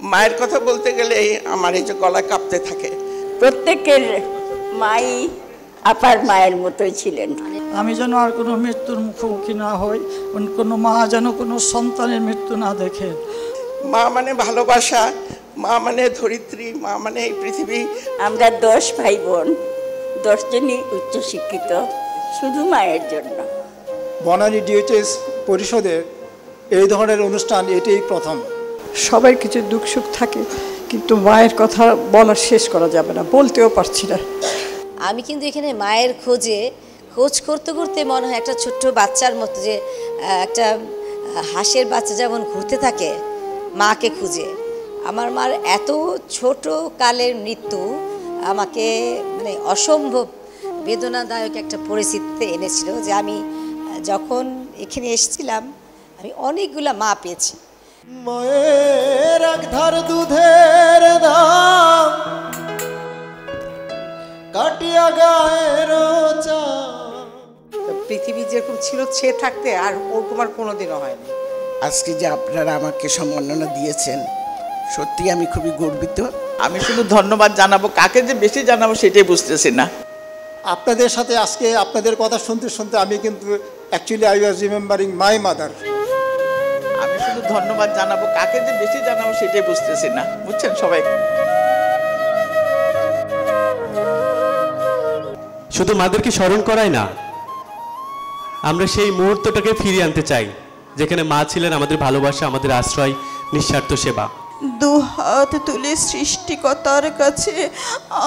মায়ের কথা বলতে গেলেই আমার এই যে গলা কাঁপতে থাকে। প্রত্যেকের মাই আপার মায়ের মতোই ছিলেন। আমি যেন আর কোনো মৃত্যুর মুখোমুখি না হই, কোনো মা যেন কোনো সন্তানের মৃত্যু না দেখে। মা মানে ভালোবাসা, মা মানে ধরিত্রী, মা মানে এই পৃথিবী। আমরা 10 ভাই বোন, 10 জনই উচ্চশিক্ষিত, শুধু মায়ের জন্য। বনানী ডিএইচএস পরিষদের এই ধরনের অনুষ্ঠান এটাই প্রথম। সবার কিছু দুঃখ সুখ থাকে, কিন্তু মায়ের কথা বলার শেষ করা যাবে না, বলতেও পারছি না। আমি কিন্তু এখানে মায়ের খোঁজ করতে করতে মনে হয় একটা ছোট্ট বাচ্চার মতো, যে একটা হাঁসের বাচ্চা যেমন ঘুরতে থাকে মাকে খুঁজে। আমার মার এত ছোট কালের মৃত্যু আমাকে মানে অসম্ভব বেদনাদায়ক একটা পরিস্থিতিতে এনেছিল, যে আমি যখন এখানে এসেছিলাম আমি অনেকগুলা মা পেয়েছি। মায়ের এক ধার দুধের দাম কাটিয়া গায়ের পৃথিবী যেরকম ছিল সে থাকতে আর ওরকম আর কোনোদিনও হয়নি। আজকে যে আপনারা আমাকে সম্মাননা দিয়েছেন, সত্যি আমি খুবই গর্বিত। আমি শুধু ধন্যবাদ জানাবো, কাকে যে বেশি জানাবো সেটাই বুঝতেছি না। আপনাদের সাথে আজকে আপনাদের কথা শুনতে শুনতে আমি কিন্তু actually I was remembering my mother. আমি শুধু ধন্যবাদ জানাবো, কাকে যে বেশি জানাবো সেটাই বুঝতেছি না, বুঝছেন সবাই। শুধু মাদেরকে স্মরণ করায় না, আমরা সেই মুহূর্তটাকে ফিরিয়ে আনতে চাই যেখানে মা ছিলেন আমাদের ভালোবাসা, আমাদের আশ্রয়, নিঃস্বার্থ সেবা। দুহাত তুলে সৃষ্টিকর্তার কাছে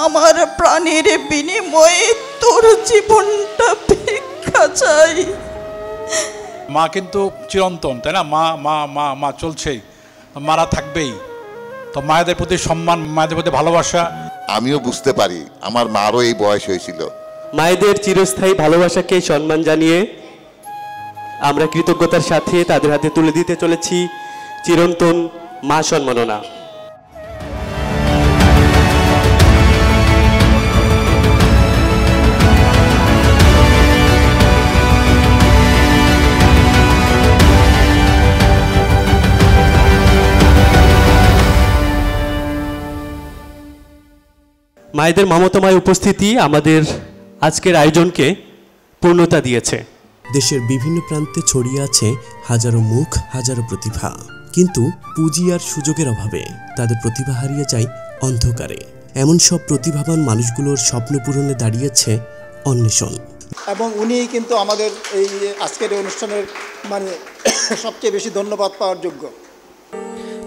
আমার প্রাণের বিনিময়ে তোর জীবনটা ভিক্ষা চাই। মা কিন্তু চিরন্তন, তাই না? মা মা মা মা চলছেই, মারা থাকবেই। তো মায়েদের প্রতি সম্মান, মায়েদের প্রতি ভালোবাসা। আমিও বুঝতে পারি আমার মারও এই বয়স হয়েছিল। মায়েদের চিরস্থায়ী ভালোবাসাকে সম্মান জানিয়ে আমরা কৃতজ্ঞতার সাথে তাদের হাতে তুলে দিতে চলেছি চিরন্তন মা সম্মাননা। মায়েদের মমতাময় উপস্থিতি আমাদের আজকের আয়োজনকে পূর্ণতা দিয়েছে। দেশের বিভিন্ন প্রান্তে ছড়িয়ে আছে হাজারো মুখ, হাজারো প্রতিভা, কিন্তু পুঁজি আর সুযোগের অভাবে তাদের প্রতিভা হারিয়ে যায় অন্ধকারে। এমন সব প্রতিভাবান মানুষগুলোর স্বপ্ন পূরণে দাঁড়িয়েছে অন্বেষণ। এবং উনি কিন্তু আমাদের এই আজকের অনুষ্ঠানের মানে সবচেয়ে বেশি ধন্যবাদ পাওয়ার যোগ্য।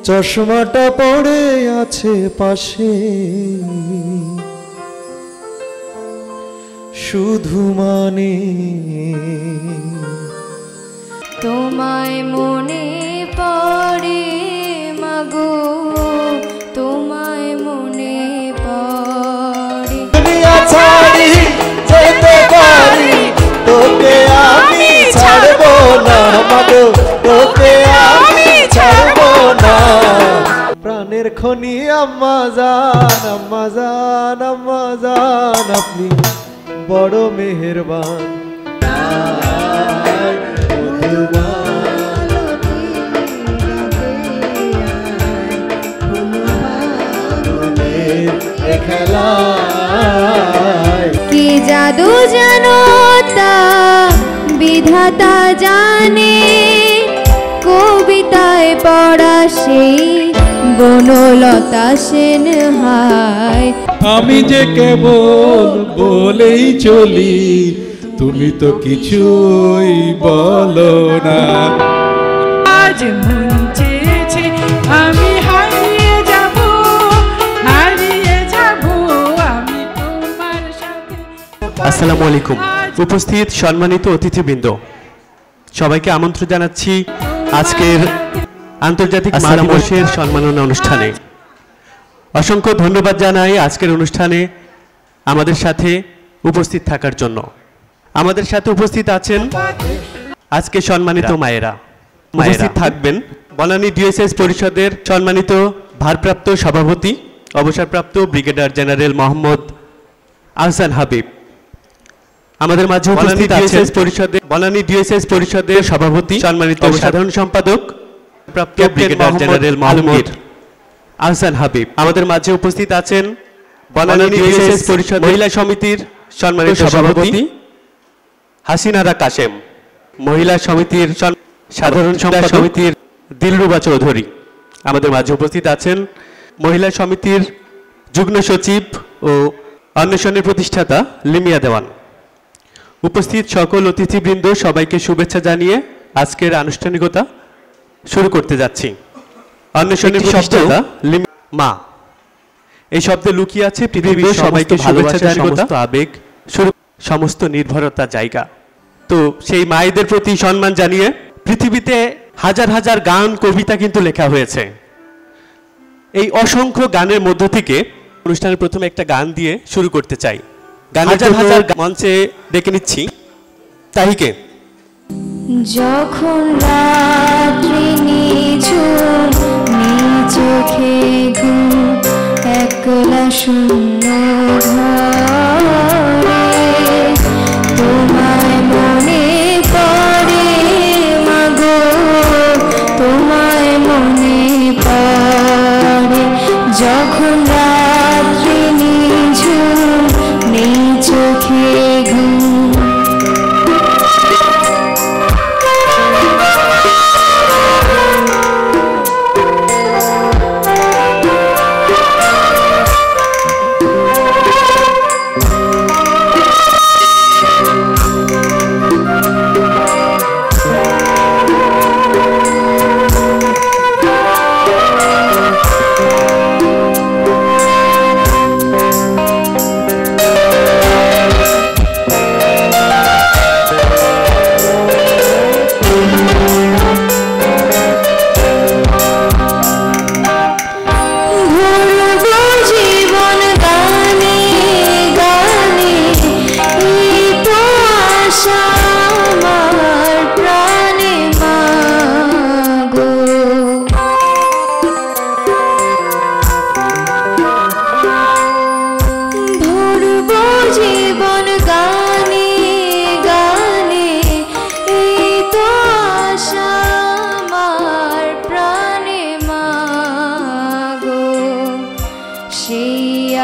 চশমাটা পড়ে আছে পাশে, শুধু মানে তোমায় মনে পড়ে মাগো, তোমায় মনে পড়ে। দুনিয়া ছাড়ি যেতে পারি, তোকে আমি ছাড়বো না মাগো, তোকে আমি ছাড়বো না। প্রাণের খনি আম্মা জান, আম্মা জান, আম্মা জান, আপনি বড় মেহেরবান। কি জাদু জানো তা বিধাতা জানে, কবিতায় পড়া সেই বনলতা সেন হায়। আমি যে কেবল বলেই চলি, তুমি তো কিছুই বলো না। আজ মন চেয়েছে আমি হারিয়ে যাব, হারিয়ে যাব আমি তোমার সাথে। আসসালামু আলাইকুম। উপস্থিত সম্মানিত অতিথিবৃন্দ, সবাইকে আমন্ত্রণ জানাচ্ছি আজকের আন্তর্জাতিক মা দিবসের সম্মাননা অনুষ্ঠানে। অসংখ্য ধন্যবাদ জানাই আজকের অনুষ্ঠানে আমাদের সাথে উপস্থিত থাকার জন্য। আমাদের সাথে উপস্থিত আছেন আজকে সম্মানিত মায়েরা। উপস্থিত থাকবেন বনানী ডিএসএস পরিষদের সম্মানিত ভারপ্রাপ্ত সভাপতি, অবসরপ্রাপ্ত ব্রিগেডিয়ার জেনারেল মোহাম্মদ আহসান হাবিব। আমাদের মাঝে উপস্থিত আছেন বনানী ডিএসএস পরিষদের সভাপতি, সম্মানিত সাধারণ সম্পাদক প্রাপ্ত ব্রিগেডিয়ার জেনারেল মোহাম্মদ আহসান হাবিব। আমাদের মাঝে উপস্থিত আছেন বনানী ডিএসএস পরিষদ মহিলা সমিতির সম্মানিত সভাপতি হাসিনারা কাশেম, মহিলা সমিতির সাধারণ সম্পাদক সমিতির দিলরুবা চৌধুরী। আমাদের মাঝে উপস্থিত আছেন মহিলা সমিতির যুগ্ম সচিব ও অন্বেষণের প্রতিষ্ঠাতা লিমিয়া দেওয়ান। উপস্থিত সকল অতিথিবৃন্দ, সবাইকে শুভেচ্ছা জানিয়ে আজকের আনুষ্ঠানিকতা শুরু করতে যাচ্ছি। অন্বেষণের প্রতিষ্ঠাতা মা, এই শব্দে লুকিয়ে আছে পৃথিবীর সবাইকে শুভেচ্ছা জানিয়ে আবেগ শুরু, সমস্ত নির্ভরতা জায়গা। তো সেই মায়েদের প্রতি সম্মান জানিয়ে পৃথিবীতে হাজার হাজার গান কবিতা কিন্তু লেখা হয়েছে। এই অসংখ্য গানের মধ্য থেকে অনুষ্ঠানের প্রথমে একটা গান দিয়ে শুরু করতে চাই। হাজার হাজার মঞ্চে ডেকে নিচ্ছি তাহিকে। যখন রাত্রি নিঝুম চোখে ঘুম একলা শূন্য ঘরে তোমায় মনে পড়ে মাগো, তোমায় মনে পড়ে যখন রাত্রি নিঝুম নেই চোখে ঘুম।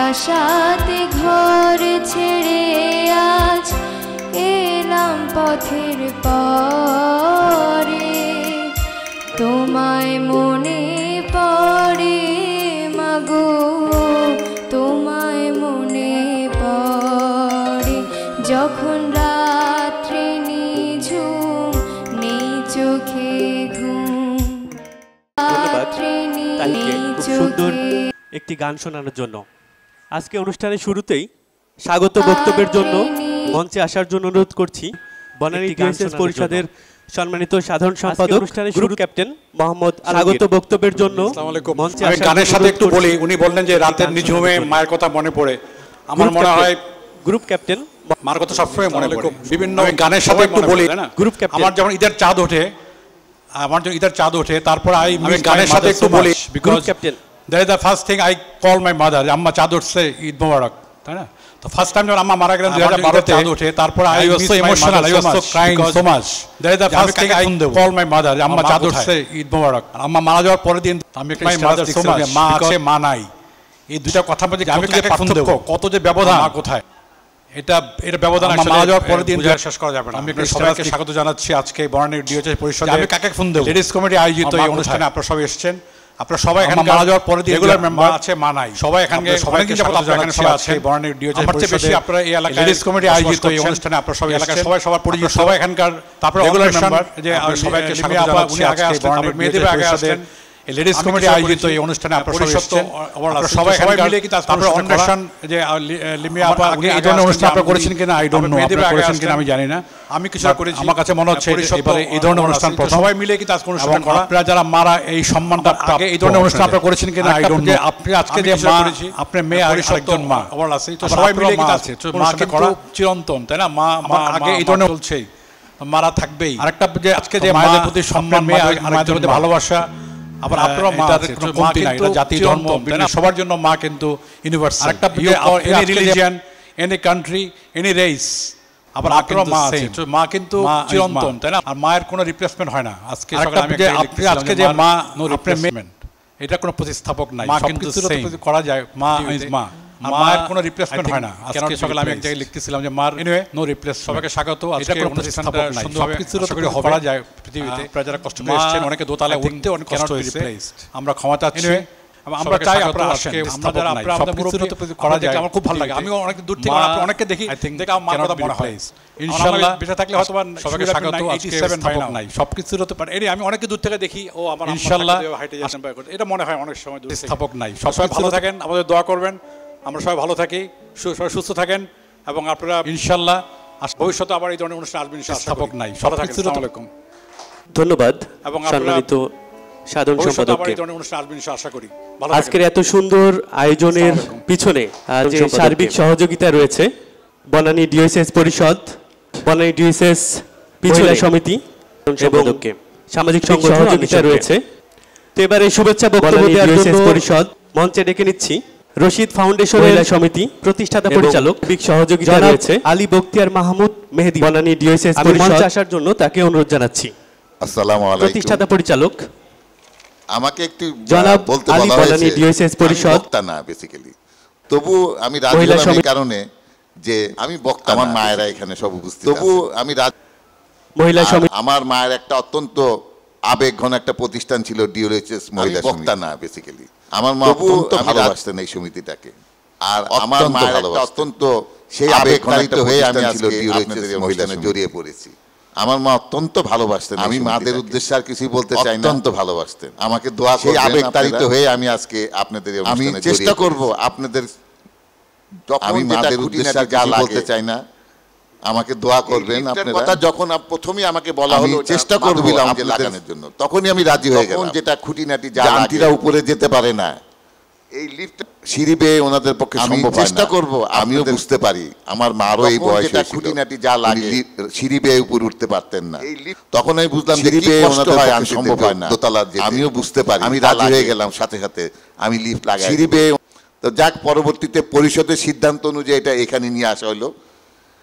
আশাতে ঘর ছেড়ে আজ এলাম পথের পরে, তোমায় মনে পড়ে মাগো, তোমায় মনে পড়ে যখন রাত্রি নিঝুম নেই চোখে ঘুম। সুন্দর একটি গান শোনানোর জন্য আজকে অনুষ্ঠানের শুরুতেই স্বাগত বক্তব্যের জন্য মঞ্চে আসার জন্য অনুরোধ করছি বনানী ডিএসএস পরিষদের সম্মানিত সাধারণ সম্পাদক অনুষ্ঠানের গ্রুপ ক্যাপ্টেন মোহাম্মদ। স্বাগত বক্তব্যের জন্য মঞ্চে আমি গানের সাথে একটু বলি, উনি বললেন যে রাতের নিঝুমে মায়ের কথা মনে পড়ে। আমার মনে হয় গ্রুপ ক্যাপ্টেন মার কথা সবসময় মনে পড়ে। বিভিন্ন গানের সাথে একটু বলি, গ্রুপ ক্যাপ্টেন আমার যেমন ঈদের চাঁদ ওঠে, তারপর আমি গানের সাথে একটু বলি, group captain that is the first thing I call my mother, আম্মা চাঁদ উঠছে, ঈদ মোবারক, তাই না? তো ফার্স্ট টাইম যখন আম্মা মারা গেলেন 2012 চাঁদ ওঠে, তারপর I was so emotional, I was so crying so much. That is the first thing I call my mother, আম্মা চাঁদ উঠছে, ঈদ মোবারক। আম্মা মারা যাওয়ার পরের দিন আমি একটা স্ট্যাটাস দিয়েছিলাম যে মা আছে মা নাই, এই দুইটা কথা মধ্যে আমি কাকে ফোন দেব, কত যে ব্যবধান, মা কোথায়, এটা ব্যবধান আসলে মারা যাওয়ার পরের দিন শেষ করা যাবে না। আমি সবাইকে স্বাগত জানাচ্ছি আজকে বনানী ডিএসএস পরিষদে। আমি কাকে ফোন দেব, লেডিস কমিটি আয়োজিত এই অনুষ্ঠানে আপনারা সবাই এসেছেন। আপনারা সবাই এখানে মারা যাওয়ার পরে রেগুলার মেম্বার আছে মা নাই, সবাই এখানে সবাইকে স্বাগত জানাচ্ছি আজকে বনানী ডিএসএস পরিষদে। আপনারা এই এলাকায় লেডিস কমিটি আয়োজিত এই অনুষ্ঠানে আপনারা সবাই এলাকায় সবাই সবার পরিচিত, সবাই এখানকার। তারপর রেগুলার মেম্বার যে সবাইকে স্বাগত জানাচ্ছি আজকে বনানী মেয়েদের আগে আসেন লেডিস কমিটি আয়োজিত এই অনুষ্ঠানে আপনারা সবাই সবাই মিলে কি তারপর অন্বেষণ যে লিমিয়া আপা আগে এই ধরনের অনুষ্ঠান আপনারা করেছেন কিনা আই ডোন্ট নো, আপনারা করেছেন কিনা আমি জানি না, আমি কিছু করেছি, আমার কাছে মনে হচ্ছে এবারে এই ধরনের অনুষ্ঠান সবাই মিলে কি তার অনুষ্ঠান করা। আপনারা যারা মারা এই সম্মানটা আগে এই ধরনের অনুষ্ঠান আপনারা করেছেন কিনা আই ডোন্ট নো। আপনি আজকে যে মা, আপনার মেয়ে আর একজন মা আবার আছে, তো সবাই মিলে কি আছে মাকে করা চিরন্তন, তাই না? মা আগে এই ধরনের চলছেই, মারা থাকবেই। আরেকটা যে আজকে যে মায়েদের প্রতি সম্মান, মেয়ে আরেকজনের প্রতি ভালোবাসা, আবার আপনারা মা আছে, কোনো কমতি নাই, এটা জাতি ধর্ম সবার জন্য মা কিন্তু ইউনিভার্সাল। আরেকটা any religion, any country, any race, আবার আপনারা মা আছে, মা কিন্তু চিরন্তন, তাই না? আর মায়ের কোনো রিপ্লেসমেন্ট হয় না। আজকে সকালে আমি আজকে যে মা নো রিপ্লেসমেন্ট, এটা কোনো প্রতিস্থাপক নাই, মা কিন্তু করা যায়, মা ইজ মা, মায়ের কোনো রিপ্লেসমেন্ট হয় না। আজকে সকালে আমি এক জায়গায় লিখতেছিলাম যে মার এনিওয়ে নো রিপ্লেস। সবাইকে স্বাগত। আজকে কোনো প্রতিস্থাপক নাই, সবকিছুর উপরে করা যায় পৃথিবীতে। আপনারা যারা কষ্ট করে এসেছেন, অনেকে দোতলায় উঠতে অনেক কষ্ট হয়েছে, আমরা ক্ষমা চাচ্ছি। আমরা চাই আপনারা আজকে আমরা যারা আপনারা আমাদের মুরব্বির করা যায়, আমার খুব ভালো লাগে। আমিও অনেক দূর থেকে অনেককে দেখি, দেখে আমার কথা মনে হয় ইনশাআল্লাহ বেঁচে থাকলে হয়তো সবাইকে স্বাগত। আজকে স্থাপক নাই, সবকিছুর হতে পারে। এই আমি অনেকে দূর থেকে দেখি, ও আমার ইনশাআল্লাহ হাইটে যাচ্ছেন, এটা মনে হয় অনেক সময় স্থাপক নাই। সবাই ভালো থাকেন, আমাদের দোয়া করবেন, আমরা সবাই ভালো থাকি, সবাই সুস্থ থাকেন, এবং আপনারা ইনশাআল্লাহ ভবিষ্যতে আবার এই ধরনের অনুষ্ঠান আসবেন। স্থাপক নাই, সবাই থাকেন। আসসালামু আলাইকুম। ধন্যবাদ এবং সম্মানিত সাধারণ সম্পাদককে। আশা করি আজকের এত সুন্দর আয়োজনের পিছনে যে সার্বিক সহযোগিতা রয়েছে বনানী ডিওএসএস পরিষদ, বনানী ডিওএসএস মহিলা সমিতি এবং সামাজিক সহযোগিতা রয়েছে। তো এবারে শুভেচ্ছা বক্তব্য দেওয়ার জন্য পরিষদ মঞ্চে ডেকে নিচ্ছি রশিদ ফাউন্ডেশন মহিলা সমিতি প্রতিষ্ঠাতা পরিচালক সার্বিক সহযোগিতা রয়েছে আলী বখতিয়ার মাহমুদ মেহেদী, বনানী ডিওএসএস পরিষদ। আসার জন্য তাকে অনুরোধ জানাচ্ছি। আসসালামু আলাইকুম। প্রতিষ্ঠাতা পরিচালক আমাকে একটু জনাব বলতে আলী বলা বনানী হয়েছে ডিওএসএস পরিষদ বক্তা না বেসিক্যালি, তবু আমি রাজি হলাম এই কারণে যে আমি বক্তা, আমার মায়েরা এখানে সব উপস্থিত, তবু আমি মহিলা সমিতি। আমার মায়ের একটা অত্যন্ত আবেগঘন একটা প্রতিষ্ঠান ছিল ডিওএসএস মহিলা সমিতি, বক্তা না বেসিক্যালি। আমার মা অত্যন্ত ভালোবাসতেন এই সমিতিটাকে, আর আমার মায়ের একটা অত্যন্ত সেই আবেগতাড়িত হয়ে আমি আজকে ডিওএসএস মহিলা জড়িয়ে পড়েছি। আমার মা অত্যন্ত ভালোবাসতেন, আমি মাদের উদ্দেশ্যে আর কিছুই বলতে চাই না, অত্যন্ত ভালোবাসতেন আমাকে। দোয়া করবেন, আবেগতাড়িত হয়ে আমি আজকে আপনাদের আমি চেষ্টা করব আপনাদের, আমি মাদের উদ্দেশ্যে আর যা বলতে চাই না, আমাকে দোয়া করবেন আপনারা। কথা যখন প্রথমেই আমাকে বলা হলো চেষ্টা করব আমাদের লাগানোর জন্য, তখনই আমি রাজি হয়ে গেলাম। যেটা খুঁটিনাটি যা আন্টিরা উপরে যেতে পারে না, এই লিফট সিঁড়ি বেয়ে ওনাদের পক্ষে সম্ভব হয় না। চেষ্টা করব, আমিও বুঝতে পারি আমার মারও এই বয়স, যেটা খুঁটিনাটি যা লাগে সিঁড়ি বেয়ে উপরে উঠতে পারতেন না, তখন আমি বুঝলাম যে সিঁড়ি বেয়ে ওনাদের পক্ষে সম্ভব হয় না, দোতলা যেতে। আমিও বুঝতে পারি, আমি রাজি হয়ে গেলাম, সাথে সাথে আমি লিফট লাগাই সিঁড়ি বেয়ে। তো যাক, পরবর্তীতে পরিষদের সিদ্ধান্ত অনুযায়ী এটা এখানে নিয়ে আসা হলো।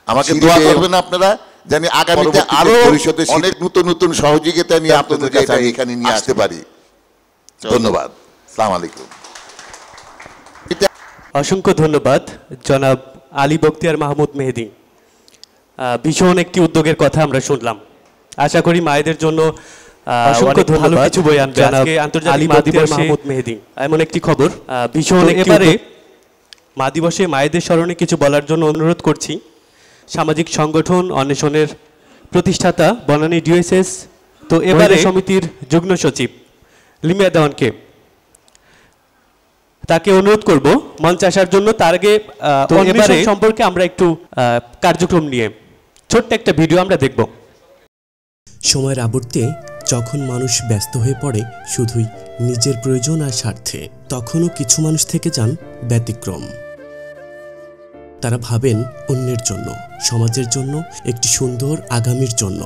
আমাকে দোয়া করবেন আপনারা, জানি আগামীতে আরো পরিষদের অনেক নতুন নতুন সহযোগিতা নিয়ে আপনাদের কাছে এখানে নিয়ে আসতে পারি। ধন্যবাদ, আসসালামু আলাইকুম। অসংখ্য ধন্যবাদ জনাব আলী বখতিয়ার মাহমুদ মেহেদী। ভীষণ একটি উদ্যোগের কথা আমরা শুনলাম। আশা করি মায়েদের জন্য অনেক ভালো কিছু বই আনবে আজকে আন্তর্জাতিক মা দিবস মাহমুদ মেহেদী। এমন একটি খবর ভীষণ এবারে মা দিবসে মায়েদের স্মরণে কিছু বলার জন্য অনুরোধ করছি সামাজিক সংগঠন অন্বেষণের প্রতিষ্ঠাতা বনানী ডিওএসএস, তো এবারে সমিতির যুগ্ম সচিব লিমিয়া দেওয়ানকে, তাকে অনুরোধ করব মঞ্চে আসার জন্য। তার আগে এবারে সম্পর্কে আমরা একটু কার্যক্রম নিয়ে ছোট্ট একটা ভিডিও আমরা দেখব। সময়ের আবর্তে যখন মানুষ ব্যস্ত হয়ে পড়ে শুধুই নিজের প্রয়োজন আর স্বার্থে, তখনও কিছু মানুষ থেকে যান ব্যতিক্রম। তারা ভাবেন অন্যের জন্য, সমাজের জন্য, একটি সুন্দর আগামীর জন্য।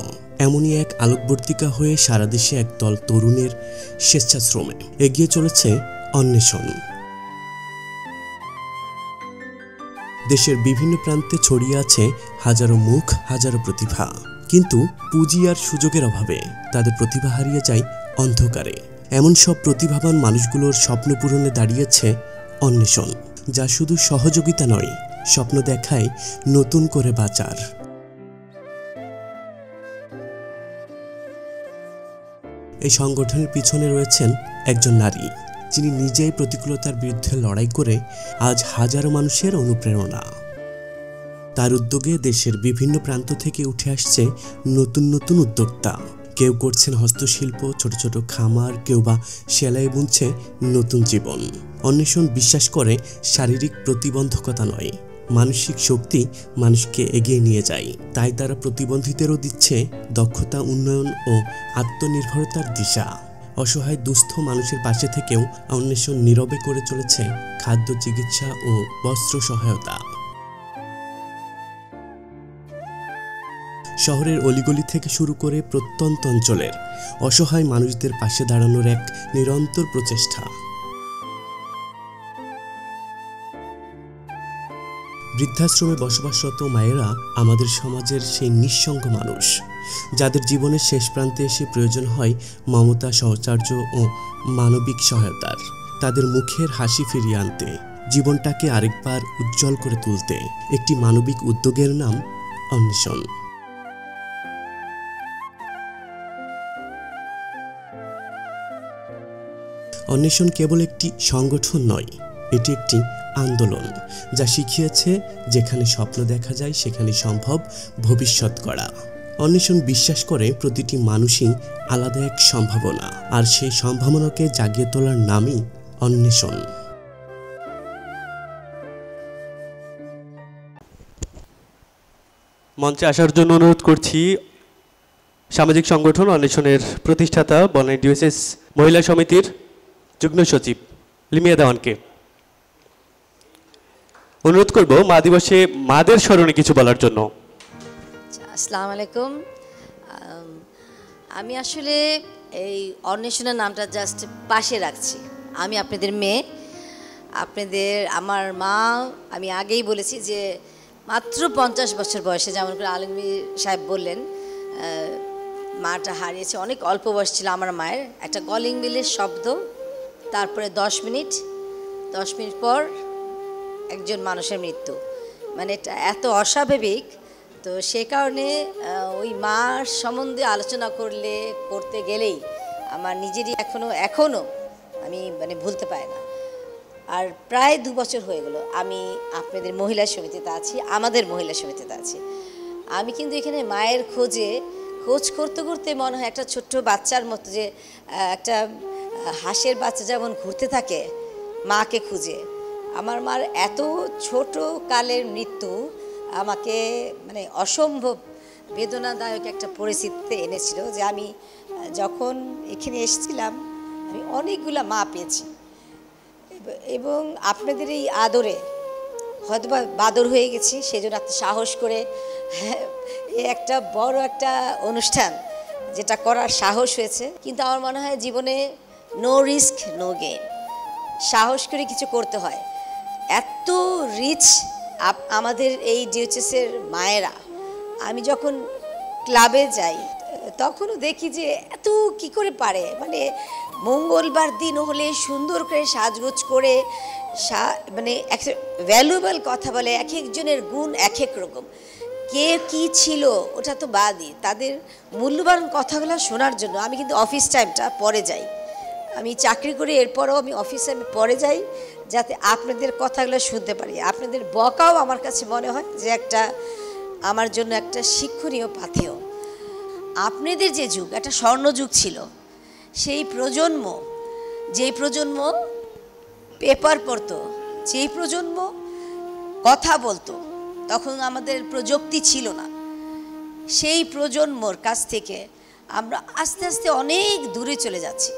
এমনই এক আলোকবর্তিকা হয়ে সারা দেশে একদল তরুণের স্বেচ্ছাশ্রমে এগিয়ে চলেছে অন্বেষণ। দেশের বিভিন্ন প্রান্তে ছড়িয়ে আছে হাজারো মুখ, হাজারো প্রতিভা, কিন্তু পুঁজি আর সুযোগের অভাবে তাদের প্রতিভা হারিয়ে যায় অন্ধকারে। এমন সব প্রতিভাবান মানুষগুলোর স্বপ্ন পূরণে দাঁড়িয়েছে অন্বেষণ, যা শুধু সহযোগিতা নয়, স্বপ্ন দেখায় নতুন করে বাঁচার। এই সংগঠনের পিছনে রয়েছেন একজন নারী, যিনি নিজেই প্রতিকূলতার বিরুদ্ধে লড়াই করে আজ হাজারো মানুষের অনুপ্রেরণা। তার উদ্যোগে দেশের বিভিন্ন প্রান্ত থেকে উঠে আসছে নতুন নতুন উদ্যোক্তা। কেউ করছেন হস্তশিল্প, ছোট ছোট খামার, কেউ বা সেলাই বুনছে নতুন জীবন। অন্বেষণ বিশ্বাস করে শারীরিক প্রতিবন্ধকতা নয়, মানসিক শক্তি মানুষকে এগিয়ে নিয়ে যায়। তাই তারা প্রতিবন্ধীদেরও দিচ্ছে দক্ষতা উন্নয়ন ও আত্মনির্ভরতার দিশা। অসহায় দুস্থ মানুষের পাশে থেকেও অন্বেষণ নীরবে করে চলেছে খাদ্য, চিকিৎসা ও বস্ত্র সহায়তা। শহরের অলিগলি থেকে শুরু করে প্রত্যন্ত অঞ্চলের অসহায় মানুষদের পাশে দাঁড়ানোর এক নিরন্তর প্রচেষ্টা। বৃদ্ধাশ্রমে বসবাসরত মায়েরা আমাদের সমাজের সেই নিঃসঙ্গ মানুষ, যাদের জীবনের শেষ প্রান্তে এসে প্রয়োজন হয় মমতা, সহচর্য ও মানবিক সহায়তার। তাদের মুখের হাসি ফিরিয়ে আনতে, জীবনটাকে আরেকবার উজ্জ্বল করে তুলতে একটি মানবিক উদ্যোগের নাম অন্বেষণ। অন্বেষণ কেবল একটি সংগঠন নয়, এটি একটি আন্দোলন যা শিখিয়েছে যেখানে স্বপ্ন দেখা যায় সেখানে সম্ভব ভবিষ্যৎ গড়া। অন্বেষণ বিশ্বাস করে প্রতিটি মানুষই আলাদা এক সম্ভাবনা, আর সেই সম্ভাবনাকে জাগিয়ে তোলার নামই অন্বেষণ। মঞ্চে আসার জন্য অনুরোধ করছি সামাজিক সংগঠন অন্বেষণের প্রতিষ্ঠাতা বনানী ডিওএসএস মহিলা সমিতির যুগ্ম সচিব লিমিয়া দেওয়ানকে। অনুরোধ করব মা দিবসে মাদের স্মরণে কিছু বলার জন্য। আসসালামু আলাইকুম। আমি আসলে এই অন্বেষণের নামটা জাস্ট পাশে রাখছি। আমি আপনাদের মেয়ে, আমার মা, আমি আগেই বলেছি যে মাত্র 50 বছর বয়সে, যেমন করে আলমগীর সাহেব বললেন, মাটা হারিয়েছে। অনেক অল্প বয়স ছিল আমার মায়ের। একটা কলিং বেলের শব্দ, তারপরে 10 মিনিট পর একজন মানুষের মৃত্যু। মানে এটা এত অস্বাভাবিক। তো সে কারণে ওই মার সম্বন্ধে আলোচনা করতে গেলেই আমার নিজেরই এখনও আমি ভুলতে পারি না। আর প্রায় 2 বছর হয়ে গেল আমি আপনাদের মহিলা সমিতিতে আছি, আমাদের মহিলা সমিতিতে আছি। আমি কিন্তু এখানে মায়ের খোঁজ করতে করতে মনে হয় একটা ছোট্ট বাচ্চার মতো, যে একটা হাঁসের বাচ্চা যেমন ঘুরতে থাকে মাকে খুঁজে। আমার মার এত ছোট কালের মৃত্যু আমাকে অসম্ভব বেদনাদায়ক একটা পরিস্থিতিতে এনেছিল, যে আমি যখন এখানে এসেছিলাম আমি অনেকগুলা মা পেয়েছি, এবং আপনাদের এই আদরে হয়তো বা বাদর হয়ে গেছি, সেজন্য আপনি সাহস করে একটা বড় একটা অনুষ্ঠান যেটা করার সাহস হয়েছে। কিন্তু আমার মনে হয় জীবনে নো রিস্ক নো গেইন, সাহস করে কিছু করতে হয়। এত রিচ আমাদের এই ডিওএইচএসের মায়েরা। আমি যখন ক্লাবে যাই তখনও দেখি যে এত কি করে পারে, মঙ্গলবার দিন হলে সুন্দর করে সাজগোজ করে একটা ভ্যালুয়েবল কথা বলে। এক একজনের গুণ এক এক রকম, কে কি ছিল ওটা তো বাদই, তাদের মূল্যবান কথাগুলো শোনার জন্য আমি কিন্তু অফিস টাইমটা পরে যাই। আমি চাকরি করি, এরপরও আমি অফিসে পরে যাই যাতে আপনাদের কথাগুলো শুনতে পারি। আপনাদের বকাও আমার কাছে মনে হয় যে আমার জন্য একটা শিক্ষণীয় পাথেয়। আপনাদের যে যুগ, একটা স্বর্ণযুগ ছিল, সেই যেই প্রজন্ম পেপার পড়তো, যেই প্রজন্ম কথা বলতো, তখন আমাদের প্রযুক্তি ছিল না। সেই প্রজন্মর কাছ থেকে আমরা আস্তে আস্তে অনেক দূরে চলে যাচ্ছি।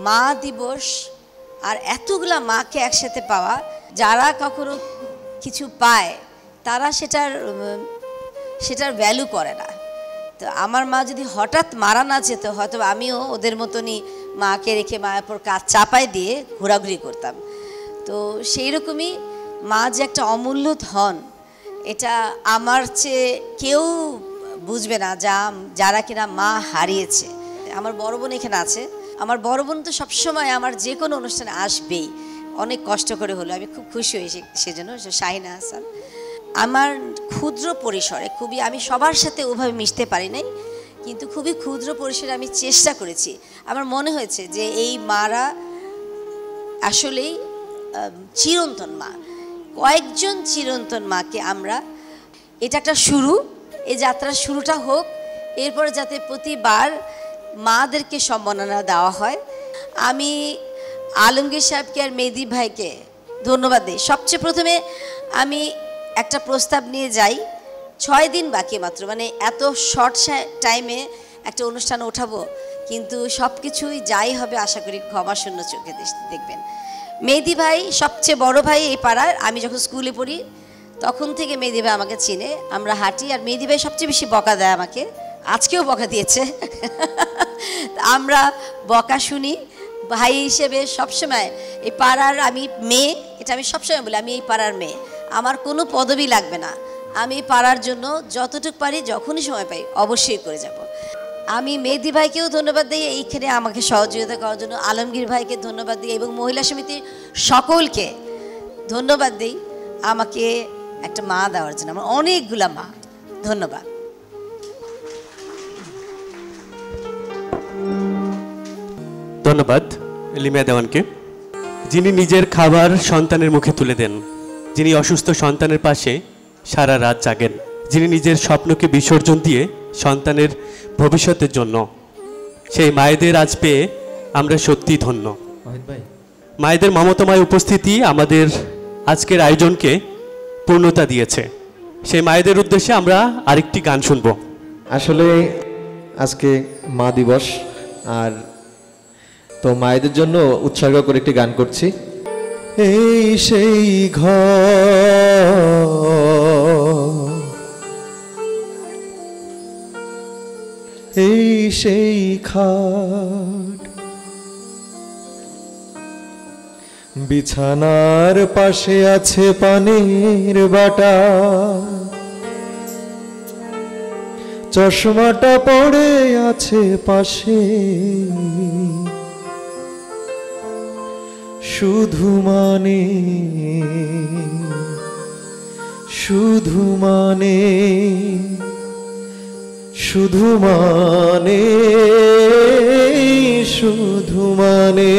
মা দিবস আর এতগুলা মাকে একসাথে পাওয়া, যারা কখনো কিছু পায় তারা সেটার ভ্যালু করে না। তো আমার মা যদি হঠাৎ মারা না যেত, হয়তো আমিও ওদের মতনই মাকে রেখে মায়ের পর কাজ চাপাই দিয়ে ঘোরাঘুরি করতাম। তো সেই রকমই মা যে একটা অমূল্য ধন, এটা আমার চেয়ে কেউ বুঝবে না যারা কিনা মা হারিয়েছে। আমার বড় বোন এখানে আছে। আমার বড় বোন তো সবসময় আমার যে কোনো অনুষ্ঠানে আসবেই, অনেক কষ্ট করে হলো। আমি খুব খুশি হই সেজন্য। শাহিনা হাসান আমার ক্ষুদ্র পরিসরে, আমি সবার সাথে ওভাবে মিশতে পারি নাই, কিন্তু খুবই ক্ষুদ্র পরিসরে আমি চেষ্টা করেছি। আমার মনে হয়েছে যে এই মারা আসলেই চিরন্তন মা। কয়েকজন চিরন্তন মাকে এটা একটা শুরু, এই যাত্রার শুরুটা হোক, এরপর যাতে প্রতিবার মাদেরকে সম্মাননা দেওয়া হয়। আমি আলমগীর সাহেবকে আর মেহেদী ভাইকে ধন্যবাদ দিই। সবচেয়ে প্রথমে আমি একটা প্রস্তাব নিয়ে যাই, 6 দিন বাকি মাত্র, এত শর্ট টাইমে একটা অনুষ্ঠান ওঠাবো, কিন্তু সব কিছুই যাই হবে আশা করি ক্ষমাশূন্য চোখে দেখবেন। মেহেদী ভাই সবচেয়ে বড় ভাই এই পাড়ার। আমি যখন স্কুলে পড়ি তখন থেকে মেহেদী ভাই আমাকে চিনে, আমরা হাঁটি। আর মেহেদী ভাই সবচেয়ে বেশি বকা দেয় আমাকে, আজকেও বকা দিয়েছে। আমরা বকা শুনি ভাই হিসেবে। সবসময় এই পাড়ার আমি মেয়ে, এটা আমি সবসময় বলি, আমি এই পাড়ার মেয়ে, আমার কোনো পদবি লাগবে না, আমি পারার জন্য যতটুকু পারি যখনই সময় পাই অবশ্যই করে যাব। আমি মেহেদি ভাইকেও ধন্যবাদ দিই এইখানে আমাকে সহযোগিতা করার জন্য, আলমগীর ভাইকে ধন্যবাদ দিই এবং মহিলা সমিতির সকলকে ধন্যবাদ দিই আমাকে একটা মা দেওয়ার জন্য। আমার অনেকগুলা মা, ধন্যবাদ। ধন্যবাদ লিমিয়া দেওয়ানকে, যিনি নিজের খাবার সন্তানের মুখে তুলে দেন, যিনি অসুস্থ সন্তানের পাশে সারা রাত জাগেন, যিনি নিজের স্বপ্নকে বিসর্জন দিয়ে সন্তানের ভবিষ্যতের জন্য। সেই মায়েদের আজ পেয়ে আমরা সত্যি ধন্য। মায়েদের মমতাময় উপস্থিতি আমাদের আজকের আয়োজনকে পূর্ণতা দিয়েছে। সেই মায়েদের উদ্দেশ্যে আমরা আরেকটি গান শুনব। আসলে আজকে মা দিবস, আর তো মায়েদের জন্য উৎসর্গ করে একটি গান করছি। এই সেই ঘর, এই সেই খাট, বিছানার পাশে আছে পানির বাটা, চশমাটা পড়ে আছে পাশে, শুধু মানে শুধু মানে শুধু মানে শুধু মানে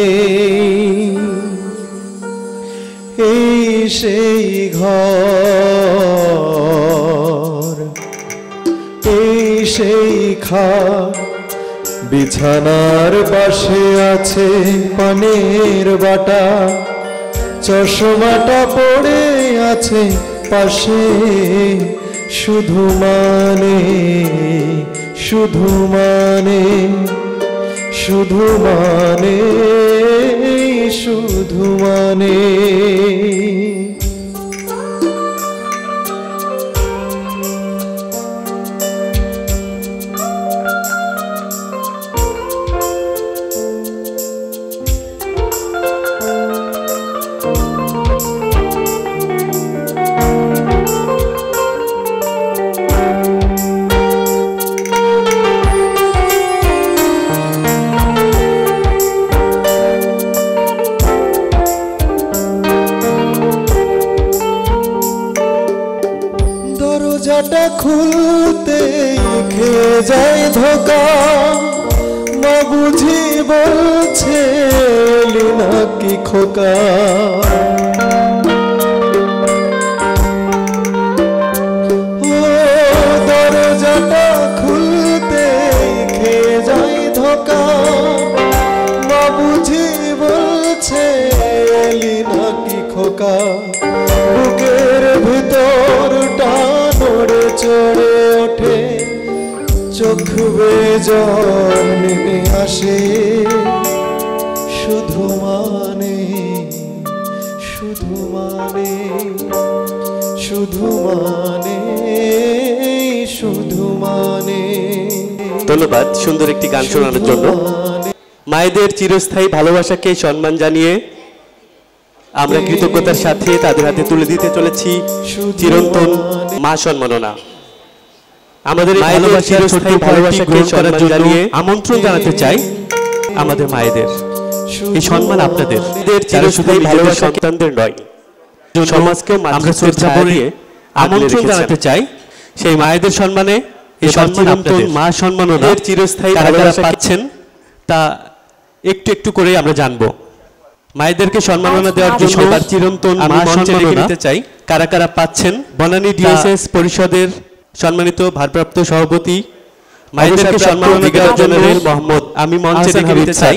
এই সেই ঘর, এই সেই খাট, বিছানার পাশে আছে পানের বাটা, চশমাটা পড়ে আছে পাশে, শুধু মানে শুধু মানে শুধু মানে শুধু মানে। দরজাটা খুলতে খেয়ে যায় ধোকা, মা বুঝি বলছে এলি নাকি খোকা, ও দরজাটা খুলতে খেয়ে যায় ধোকা, মা বুঝি বলছে এলি নাকি খোকা, বুকের ভিতরটা নড়ে চড়ে ওঠে, চোখ বেয়ে জল নেমে আসে, শুধু মানে শুধু মানে শুধু মানে শুধু মানে। ধন্যবাদ সুন্দর একটি গান শোনানোর জন্য। মায়েদের চিরস্থায়ী ভালোবাসাকে সম্মান জানিয়ে আমরা কৃতজ্ঞতার সাথে তাদের হাতে তুলে দিতে চলেছি চিরন্তন মা সম্মাননা। আমাদের মায়েদের চিরস্থায়ী ভালোবাসাকে সম্মান জানিয়ে আমন্ত্রণ জানাতে চাই আমাদের মায়েদের। এই সম্মান আপনাদের, চিরস্থায়ী ভালোবাসা সন্তানদের নয়, সমাজকে আমরা শ্রদ্ধা করিয়ে আমন্ত্রণ জানাতে চাই সেই মায়েদের সম্মানে। এই চিরন্তন মা সম্মাননা চিরস্থায়ী ভালোবাসা পাচ্ছেন তা একটু একটু করে আমরা জানবো। মায়েদেরকে সম্মাননা দেওয়ার জন্য সবার চিরন্তন মা সম্মাননা নিতে চাই। কারা কারা পাচ্ছেন? বনানী ডিএসএস পরিষদের সম্মানিত ভারপ্রাপ্ত সভাপতি, মায়েদেরকে সম্মাননা দেওয়ার জন্য মোহাম্মদ আমি মঞ্চে ডেকে নিতে চাই।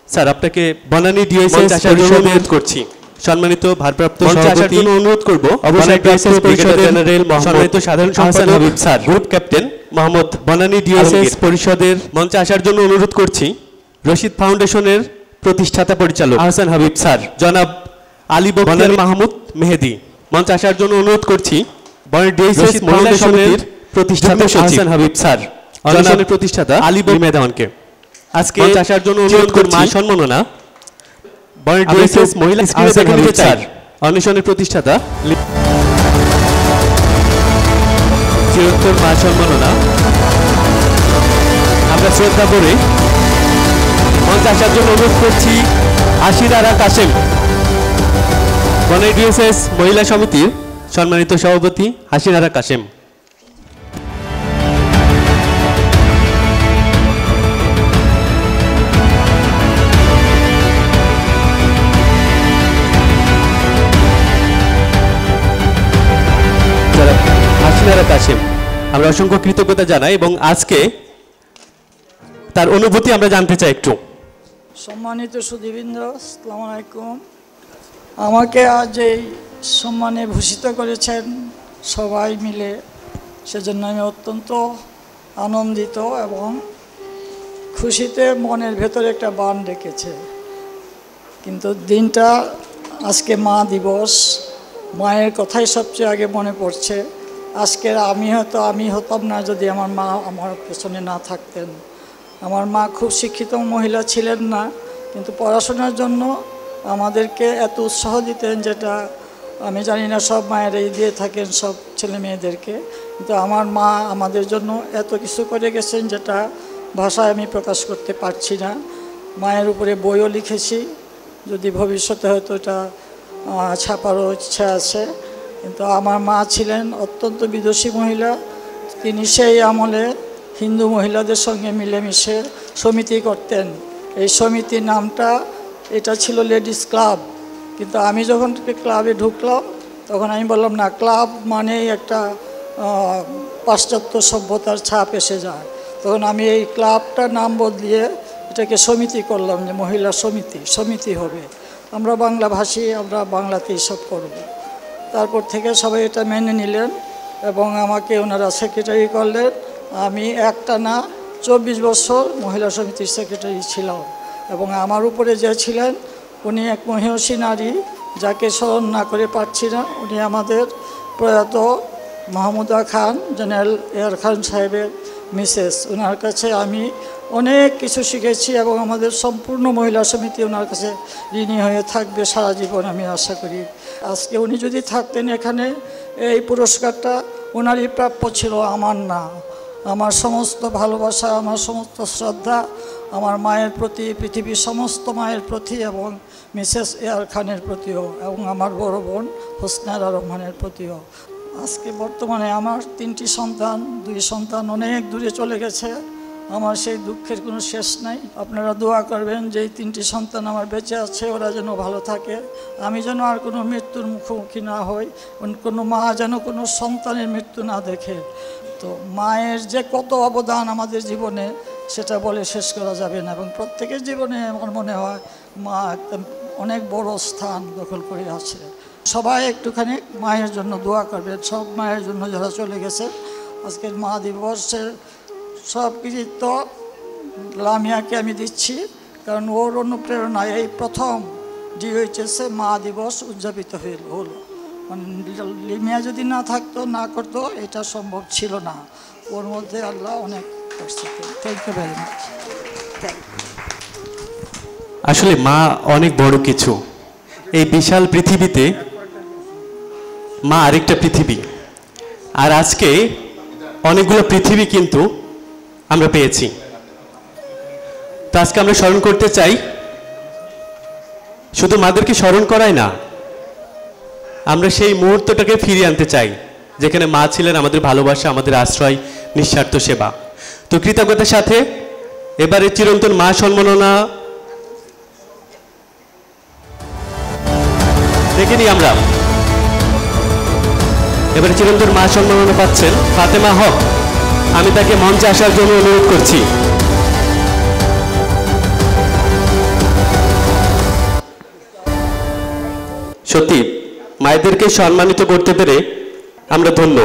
স্যার আপনাকে বনানী ডিএসএস পরিষদের করছি সম্মানিত ভারপ্রাপ্ত সভাপতি অনুরোধ করব অবশ্যই ডিএসএস পরিষদের জেনারেল সম্মানিত সাধারণ সম্পাদক Habib sir, group captain Mohammad Banani DSS পরিষদের মঞ্চে আসার জন্য অনুরোধ করছি। রশিদ ফাউন্ডেশনের প্রতিষ্ঠাতা পরিচালক আহসান হাবিব স্যার, জনাব আলী বকর মাহমুদ মেহেদি মঞ্চে আসার জন্য অনুরোধ করছি। বনানী ডিএসএস মহিলা সমিতির প্রতিষ্ঠাতা আহসান হাবিব স্যার, জনাব প্রতিষ্ঠাতা আলী বকর দেওয়ানকে আজকে আসার জন্য অনুরোধ করছি। মা সম্মাননা বনানী ডিএসএস মহিলা স্কুলে দেখা স্যার, অন্বেষণের প্রতিষ্ঠাতা চিরন্তন মা সম্মাননা আমরা শ্রদ্ধা করে মঞ্চে আসার জন্য অনুরোধ করছি হাসিনারা কাশেম, বনানী ডিএসএস মহিলা সমিতির সম্মানিত সভাপতি হাসিনারা কাশেম। হাসিনারা কাশেম আমরা অসংখ্য কৃতজ্ঞতা জানাই এবং আজকে তার অনুভূতি আমরা জানতে চাই একটু। সম্মানিত সুধীবৃন্দ, আসসালামু আলাইকুম। আমাকে আজ এই সম্মানে ভূষিত করেছেন সবাই মিলে, সেজন্য আমি অত্যন্ত আনন্দিত এবং খুশিতে মনের ভেতরে একটা বান ডেকেছে। কিন্তু দিনটা আজকে মা দিবস, মায়ের কথাই সবচেয়ে আগে মনে পড়ছে। আজকের আমি হতাম না যদি আমার মা আমার পেছনে না থাকতেন। আমার মা খুব শিক্ষিত মহিলা ছিলেন না, কিন্তু পড়াশোনার জন্য আমাদেরকে এত উৎসাহ দিতেন, যেটা আমি জানি না সব মায়েরাই দিয়ে থাকেন সব ছেলে মেয়েদেরকে। কিন্তু আমার মা আমাদের জন্য এত কিছু করে গেছেন যেটা ভাষায় আমি প্রকাশ করতে পারছি না। মায়ের উপরে বইও লিখেছি, যদি ভবিষ্যতে হয়তো এটা ছাপারও ইচ্ছা আছে। কিন্তু আমার মা ছিলেন অত্যন্ত বিদুষী মহিলা। তিনি সেই আমলে হিন্দু মহিলাদের সঙ্গে মিলেমিশে সমিতি করতেন। এই সমিতির নামটা এটা ছিল লেডিস ক্লাব, কিন্তু আমি যখন ক্লাবে ঢুকলাম তখন আমি বললাম না, ক্লাব মানেই একটা পাশ্চাত্য সভ্যতার ছাপ এসে যায়। তখন আমি এই ক্লাবটার নাম বদলিয়ে এটাকে সমিতি করলাম, যে মহিলা সমিতি হবে। আমরা বাংলাভাষী, আমরা বাংলাতেই সব করব। তারপর থেকে সবাই এটা মেনে নিলেন এবং আমাকে ওনারা সেক্রেটারি করলেন। আমি একটানা 24 বছর মহিলা সমিতির সেক্রেটারি ছিলাম এবং আমার উপরে যে ছিলেন উনি এক মহিষী নারী, যাকে স্মরণ না করে পারছি না। উনি আমাদের প্রয়াত মাহমুদা খান, জেনারেল এয়ার খান সাহেবের মিসেস। ওনার কাছে আমি অনেক কিছু শিখেছি এবং আমাদের সম্পূর্ণ মহিলা সমিতি ওনার কাছে ঋণী হয়ে থাকবে সারা জীবন, আমি আশা করি। আজকে উনি যদি থাকতেন এখানে, এই পুরস্কারটা ওনারই প্রাপ্য ছিল, আমার না। আমার সমস্ত ভালোবাসা, আমার সমস্ত শ্রদ্ধা আমার মায়ের প্রতি, পৃথিবীর সমস্ত মায়ের প্রতি এবং মিসেস এয়ার খানের প্রতিও, এবং আমার বড় বোন হোসনারা রহমানের প্রতিও। আজকে বর্তমানে আমার 3টি সন্তান, 2 সন্তান অনেক দূরে চলে গেছে। আমার সেই দুঃখের কোনো শেষ নাই। আপনারা দোয়া করবেন যে এই 3টি সন্তান আমার বেঁচে আছে, ওরা যেন ভালো থাকে, আমি যেন আর কোনো মৃত্যুর মুখোমুখি না হই, কোনো মা যেন কোনো সন্তানের মৃত্যু না দেখে। তো মায়ের যে কত অবদান আমাদের জীবনে, সেটা বলে শেষ করা যাবে না। এবং প্রত্যেকের জীবনে আমার মনে হয় মা একদম অনেক বড় স্থান দখল করে আছে। সবাই একটুখানি মায়ের জন্য দোয়া করবেন, সব মায়ের জন্য যারা চলে গেছে। আজকের মা দিবসের সব কৃতিত্ব লামিয়াকে আমি দিচ্ছি, কারণ ওর অনুপ্রেরণায় এই প্রথম ডিওএইচএসে মা দিবস উদযাপিত হলো। মানে লিমিয়া যদি না থাকতো, না করতো, এটা সম্ভব ছিল না। ওর মধ্যে আল্লাহ অনেক করছে। Thank you very much. আসলে মা অনেক বড় কিছু। এই বিশাল পৃথিবীতে মা আরেকটা পৃথিবী, আর আজকে অনেকগুলো পৃথিবী কিন্তু আমরা পেয়েছি। তো আজকে আমরা স্মরণ করতে চাই, শুধু মাদেরকে স্মরণ করাই না, আমরা সেই মুহূর্তটাকে ফিরিয়ে আনতে চাই যেখানে মা ছিলেন আমাদের ভালোবাসা, আমাদের আশ্রয়, নিঃস্বার্থ সেবা। তো কৃতজ্ঞতার সাথে এবারে চিরন্তন মা সম্মাননা দেখে নিই আমরা। এবারে চিরন্তন মা সম্মাননা পাচ্ছেন ফাতেমা হক। আমি তাকে মঞ্চে আসার জন্য অনুরোধ করছি। সত্যি মায়েদেরকে সম্মানিত করতে পেরে আমরা ধন্য।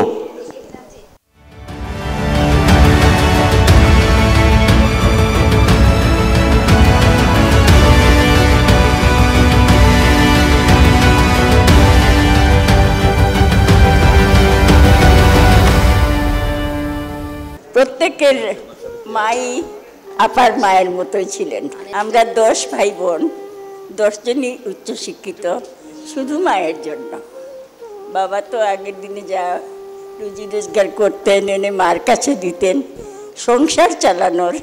প্রত্যেকের মাই আপার মায়ের মতোই ছিলেন। আমরা 10 ভাই বোন, 10 জনই উচ্চশিক্ষিত, শুধু মায়ের জন্য। বাবা তো আগের দিনে যা রুজি রোজগার করতেন, এনে মার কাছে দিতেন। সংসার চালানোর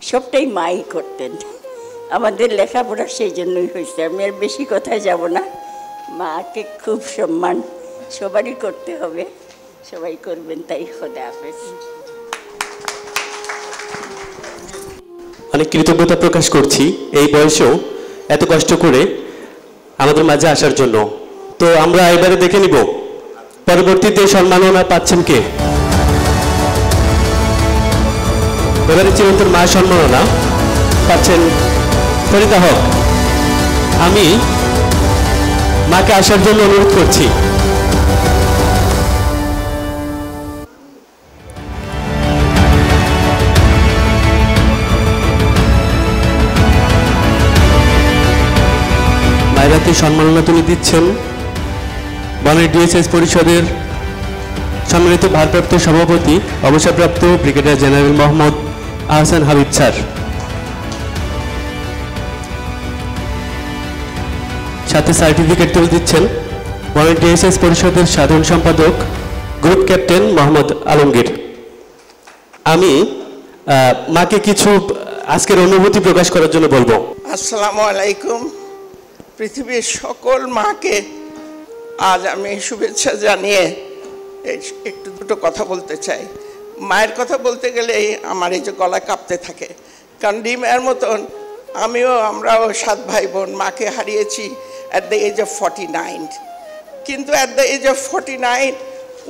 সবটাই মাই করতেন। আমাদের লেখাপড়া সেই জন্যই হয়েছে। আমি আর বেশি কথায় যাব না। মাকে খুব সম্মান সবারই করতে হবে, সবাই করবেন। তাই খোদা হাফেজ। অনেক কৃতজ্ঞতা প্রকাশ করছি এই বয়সেও এত কষ্ট করে আমাদের মাঝে আসার জন্য। তো আমরা এবারে দেখে নিব পরবর্তীতে সম্মাননা পাচ্ছেন কে। এবারে চিরন্তন মা সম্মাননা পাচ্ছেন ফরিদা হক। আমি মাকে আসার জন্য অনুরোধ করছি। মায়েরাতে সম্মাননা তুলে দিচ্ছেন বনানী ডিএসএস পরিষদের সম্মানিত ভারপ্রাপ্ত সভাপতি অবসরপ্রাপ্ত brigadier general Mohammad Ahsan Habib sir. সাথে সার্টিফিকেট তুলে দিচ্ছেন বনানী ডিএসএস পরিষদের সাধারণ সম্পাদক গ্রুপ ক্যাপ্টেন মোহাম্মদ আলমগীর। আমি মাকে কিছু আজকের অনুভূতি প্রকাশ করার জন্য বলবো। আসসালামু আলাইকুম। পৃথিবীর সকল মাকে আজ আমি শুভেচ্ছা জানিয়ে একটু দুটো কথা বলতে চাই। মায়ের কথা বলতে গেলেই আমার এই যে গলা কাঁপতে থাকে, কারণ ডিমের মতন আমরাও 7 ভাই বোন মাকে হারিয়েছি অ্যাট দ্য এজ অফ 49। কিন্তু অ্যাট দ্য এজ অফ 49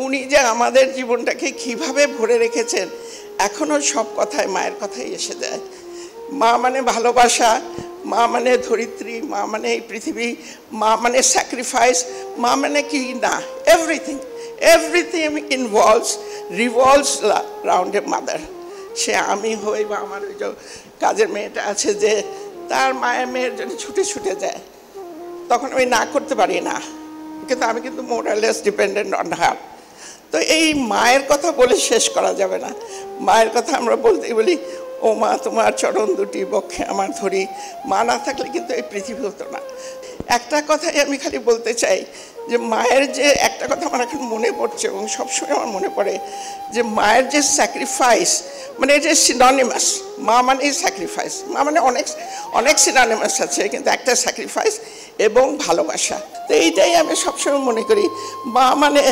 উনি যে আমাদের জীবনটাকে কিভাবে ভরে রেখেছেন, এখনও সব কথায় মায়ের কথাই এসে যায়। মা মানে ভালোবাসা, মা মানে ধরিত্রী, মা মানে এই পৃথিবী, মা মানে স্যাক্রিফাইস, মা মানে কি না, everything revolves round a mother. সে আমি হই বা আমার ওই যে কাজের মেয়েটা আছে যে তার মেয়ের জন্য ছুটে ছুটে যায়, তখন আমি না করতে পারি না, কিন্তু আমি কিন্তু মোরালেস ডিপেন্ডেন্ট অন হার। তো এই মায়ের কথা বলে শেষ করা যাবে না। মায়ের কথা আমরা বলতেই বলি, ও মা তোমার চরণ দুটি বক্ষে আমার ধরি। মা না থাকলে কিন্তু এই পৃথিবী হতো না। একটা কথাই আমি খালি বলতে চাই যে মায়ের যে একটা কথা আমার এখন মনে পড়ছে এবং সবসময় আমার মনে পড়ে যে মায়ের যে স্যাক্রিফাইস, মানে যে সিননিমাস, মা মানে স্যাক্রিফাইস, মা মানে অনেক সিননিমাস আছে, কিন্তু একটা স্যাক্রিফাইস এবং ভালোবাসা। তো এইটাই আমি সবসময় মনে করি। মা মানে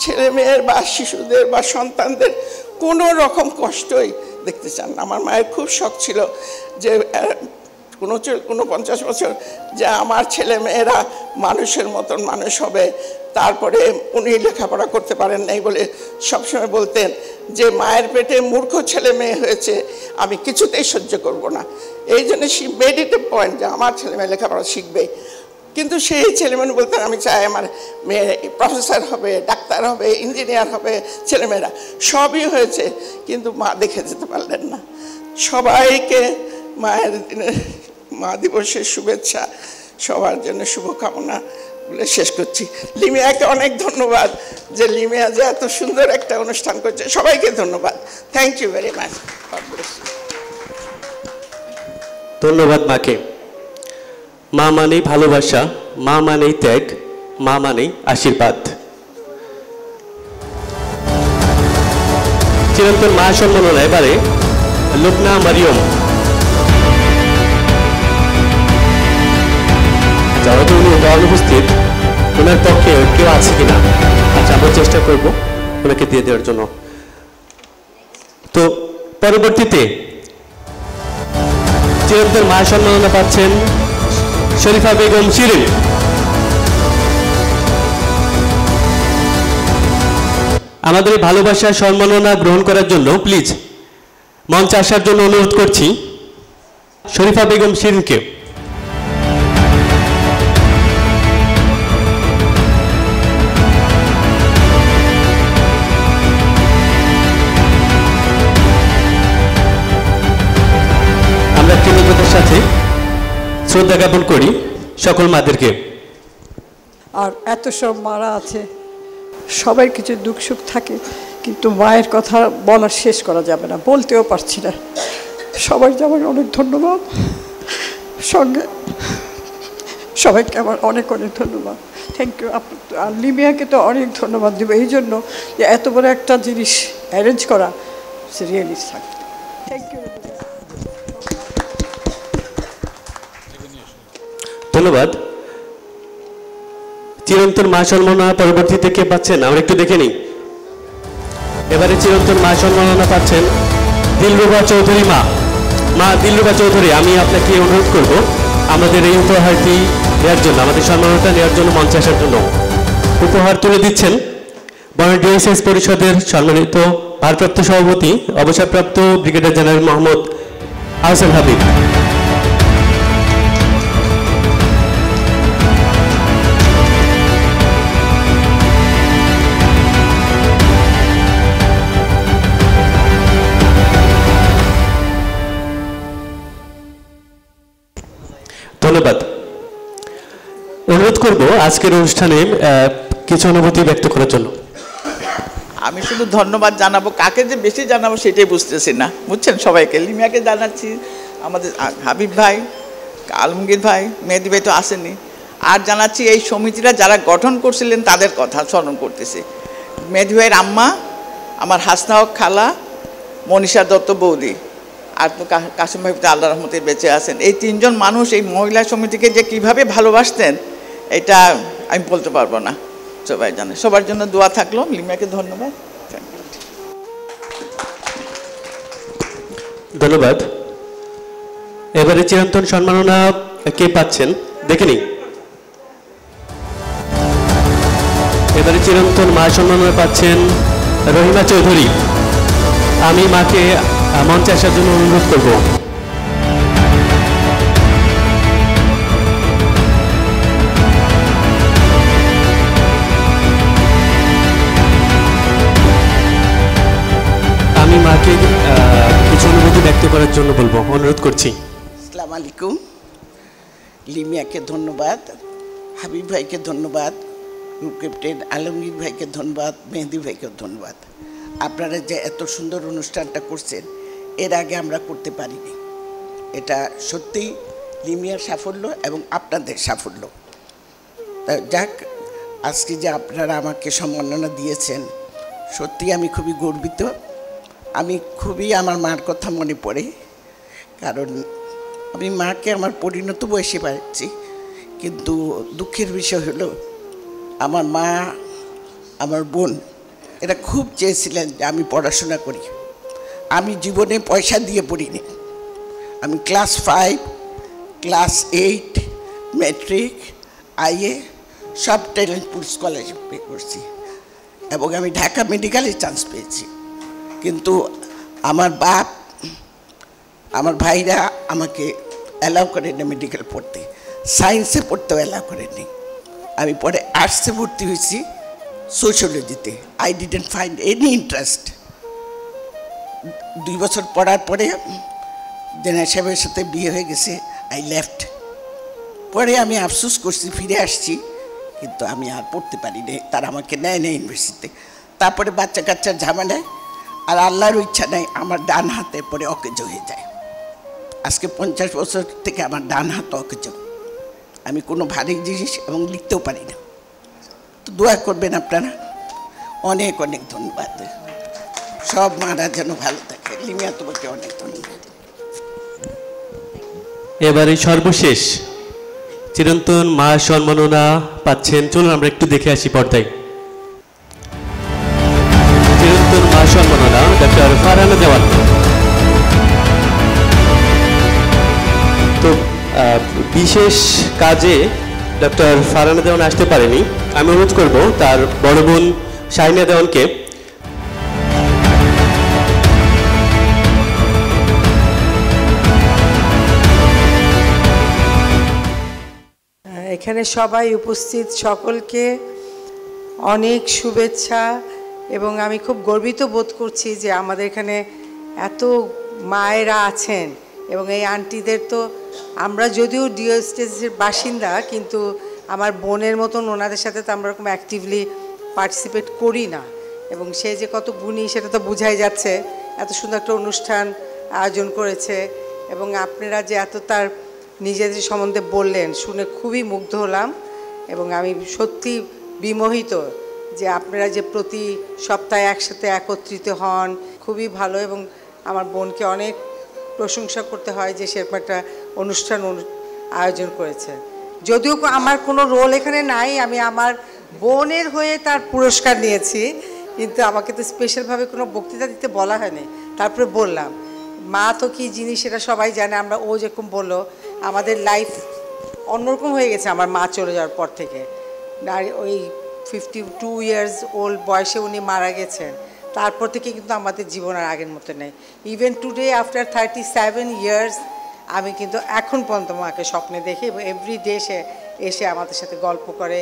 ছেলে মেয়ের বা শিশুদের বা সন্তানদের কোনো রকম কষ্টই দেখতে চান না। আমার মায়ের খুব শখ ছিল যে 49 বছর যে আমার ছেলে মেয়েরা মানুষের মতন মানুষ হবে। তারপরে উনি লেখাপড়া করতে পারেন নাই বলে সবসময় বলতেন যে মায়ের পেটে মূর্খ ছেলে মেয়ে হয়েছে, আমি কিছুতেই সহ্য করব না। এই জন্য সে মেড ইট এ পয়েন্ট যে আমার ছেলে মেয়ে লেখাপড়া শিখবে। কিন্তু সেই ছেলেমেয়ে বলতেন আমি চাই আমার মেয়ে প্রফেসর হবে, ডাক্তার হবে, ইঞ্জিনিয়ার হবে। ছেলেমেয়েরা সবই হয়েছে, কিন্তু মা দেখে যেতে পারলেন না। সবাইকে মায়ের দিনে মা দিবসের শুভেচ্ছা, সবার জন্য শুভকামনা বলে শেষ করছি। লিমিয়াকে অনেক ধন্যবাদ যে লিমিয়া যে এত সুন্দর একটা অনুষ্ঠান করছে। সবাইকে ধন্যবাদ। Thank you very much. ধন্যবাদ মাকে। মা মানেই ভালোবাসা, মা মানেই ত্যাগ, মা মানেই আশীর্বাদ। চিরন্তন মা সম্মাননা এবারে লুবনা মারিয়ম। যারা তো উনি অনুপস্থিত, ওনার পক্ষে কেউ আছে কিনা? আচ্ছা, আমরা চেষ্টা করবো ওনাকে দিয়ে দেওয়ার জন্য। তো পরবর্তীতে চিরন্তন মা সম্মাননা পাচ্ছেন শরীফা বেগম শিরিন। আমাদের ভালোবাসা সম্মাননা গ্রহণ করার জন্য প্লিজ মঞ্চে আসার জন্য অনুরোধ করছি শরীফা বেগম শিরিনকে। আমরা কৃতজ্ঞতার সাথে শ্রদ্ধা জ্ঞাপন করি সকল মাদেরকে। আর এত সব মারা আছে, সবার কিছু দুঃখ সুখ থাকে, কিন্তু মায়ের কথা বলার শেষ করা যাবে না, বলতেও পারছি না। সবাইকে আমার অনেক ধন্যবাদ, সঙ্গে সবাইকে আমার অনেক অনেক ধন্যবাদ। Thank you. আর লিমিয়াকে তো অনেক ধন্যবাদ দেবো এই জন্য যে এত বড় একটা জিনিস অ্যারেঞ্জ করা, রিয়েলি থ্যাংক ইউ। ধন্যবাদ। চিরন্তন মা সম্মাননা পরবর্তীতে কে পাচ্ছেন আমরা একটু দেখে নিই। এবারে চিরন্তন মা সম্মাননা পাচ্ছেন দিলরুবা চৌধুরী মা। মা দিলরুবা চৌধুরী, আমি আপনাকে অনুরোধ করব আমাদের এই উপহারটি নেওয়ার জন্য, আমাদের সম্মাননা নেওয়ার জন্য মঞ্চে আসার জন্য। উপহার তুলে দিচ্ছেন বনানী ডিওএসএস পরিষদের সম্মানিত ভারপ্রাপ্ত সভাপতি অবসরপ্রাপ্ত ব্রিগেডিয়ার জেনারেল মোহাম্মদ আহসান হাবিব। ধন্যবাদ। অনুরোধ করব আজকের অনুষ্ঠানে কিছু অনুভূতি ব্যক্ত করার জন্য। আমি শুধু ধন্যবাদ জানাবো, কাকে যে বেশি জানাবো সেটাই বুঝতেছি না, বুঝছেন। সবাইকে, লিমিয়াকে জানাচ্ছি, আমাদের হাবিব ভাই, আলমগীর ভাই, মেহেদি ভাই তো আসেনি, আর জানাচ্ছি এই সমিতিরা যারা গঠন করছিলেন তাদের কথা স্মরণ করতেছি। মেহেদি ভাইয়ের আম্মা, আমার হাসনা হক খালা, মনীষা দত্ত বৌদি, আর তো কাসিম ভাই তো আল্লাহ রহমতে বেঁচে আছেন। এই তিনজন মানুষ এই মহিলা সমিতিকে যে কীভাবে ভালোবাসতেন এটা আমি বলতে পারবো না, সবাই জানে। সবার জন্য দোয়া থাকলো। লিমিয়াকে ধন্যবাদ। ধন্যবাদ। এবারে চিরন্তন সম্মাননা কে পাচ্ছেন দেখে নিই। এবারে চিরন্তন মা সম্মাননা পাচ্ছেন রহিমা চৌধুরী। আমি মাকে মঞ্চে আসার জন্য অনুরোধ করব। আমি মাকে কিছু অনুভূতি ব্যক্ত করার জন্য বলবো, অনুরোধ করছি। আসসালামু আলাইকুম। লিমিয়াকে ধন্যবাদ, হাবিব ভাইকে ধন্যবাদ, গ্রুপ ক্যাপ্টেন আলমগীর ভাইকে ধন্যবাদ, মেহেদি ভাইকে ধন্যবাদ। আপনারা যে এত সুন্দর অনুষ্ঠানটা করছেন এর আগে আমরা করতে পারিনি। এটা সত্যিই লিমিয়ার সাফল্য এবং আপনাদের সাফল্য। যাক, আজকে যে আপনারা আমাকে সম্মাননা দিয়েছেন সত্যি আমি খুবই গর্বিত। আমি খুবই আমার মার কথা মনে পড়ে, কারণ আমি মাকে আমার পরিণত বয়সে পাচ্ছি, কিন্তু দুঃখের বিষয় হলো আমার মা, আমার বোন এরা খুব চেয়েছিলেন যে আমি পড়াশোনা করি। আমি জীবনে পয়সা দিয়ে পড়িনি। আমি ক্লাস 5, ক্লাস 8, ম্যাট্রিক, আইএ সব ট্যালেন্টপুর স্কলারশিপে করছি এবং আমি ঢাকা মেডিকেলে চান্স পেয়েছি। কিন্তু আমার বাপ, আমার ভাইরা আমাকে অ্যালাউ করেনি মেডিকেল পড়তে, সায়েন্সে পড়তেও অ্যালাউ করেনি। আমি পরে আর্টসে ভর্তি হয়েছি, সোশ্যোলজিতে। I didn't find any interest. 2 বছর পড়ার পরে জেনারেল সাহেবের সাথে বিয়ে হয়ে গেছে, আই লেফট। পরে আমি আফসোস করছি, ফিরে আসছি, কিন্তু আমি আর পড়তে পারিনি। তারা আমাকে নেয় না ইউনিভার্সিটিতে। তারপরে বাচ্চা কাচ্চার ঝামেলায় আর আল্লাহর ইচ্ছা নেই আমার ডান হাতে পরে অকেজ হয়ে যায়। আজকে 50 বছর থেকে আমার ডান হাত অকেজ। আমি কোনো ভারী জিনিস এবং লিখতেও পারি না। তো দোয়া করবেন আপনারা। অনেক অনেক ধন্যবাদ। সব মারা যেন ভালো থাকে। লিমিয়া, তোমাকে অনেক ধন্যবাদ। এবারে সর্বশেষ চিরন্তন মা সম্মাননা পাচ্ছেন, চলুন আমরা একটু দেখে আসি পর্দায়। চিরন্তন মা সম্মাননা ডক্টর ফারহানা দেওয়ান। তো বিশেষ কাজে ডক্টর ফারহানা দেওয়ান আসতে পারেনি। আমি অনুরোধ করব তার বড় বোন শাহিনা দেওয়ানকে। এখানে সবাই উপস্থিত সকলকে অনেক শুভেচ্ছা এবং আমি খুব গর্বিত বোধ করছি যে আমাদের এখানে এত মায়েরা আছেন এবং এই আন্টিদের তো আমরা যদিও ডিওএসএসের বাসিন্দা, কিন্তু আমার বোনের মতন ওনাদের সাথে তো আমরা এরকম অ্যাক্টিভলি পার্টিসিপেট করি না, এবং সে যে কত গুণী সেটা তো বোঝাই যাচ্ছে। এত সুন্দর একটা অনুষ্ঠান আয়োজন করেছে এবং আপনারা যে এত তার নিজেদের সম্বন্ধে বললেন শুনে খুবই মুগ্ধ হলাম এবং আমি সত্যি বিমোহিত যে আপনারা যে প্রতি সপ্তাহে একসাথে একত্রিত হন, খুবই ভালো। এবং আমার বোনকে অনেক প্রশংসা করতে হয় যে সেরকম একটা অনুষ্ঠান আয়োজন করেছে। যদিও আমার কোনো রোল এখানে নাই, আমি আমার বোনের হয়ে তার পুরস্কার নিয়েছি, কিন্তু আমাকে তো স্পেশালভাবে কোনো বক্তৃতা দিতে বলা হয়নি। তারপরে বললাম মা তো কী জিনিস সেটা সবাই জানে। আমরা ও যেরকম বললো আমাদের লাইফ অন্যরকম হয়ে গেছে আমার মা চলে যাওয়ার পর থেকে। ওই 52 ইয়ার্স ওল্ড বয়সে উনি মারা গেছেন, তারপর থেকে কিন্তু আমাদের জীবন আর আগের মতো নেই। ইভেন টুডে আফটার 37 ইয়ার্স আমি কিন্তু এখন পর্যন্ত মাকে স্বপ্নে দেখি এবং এভরি ডে সে এসে আমাদের সাথে গল্প করে,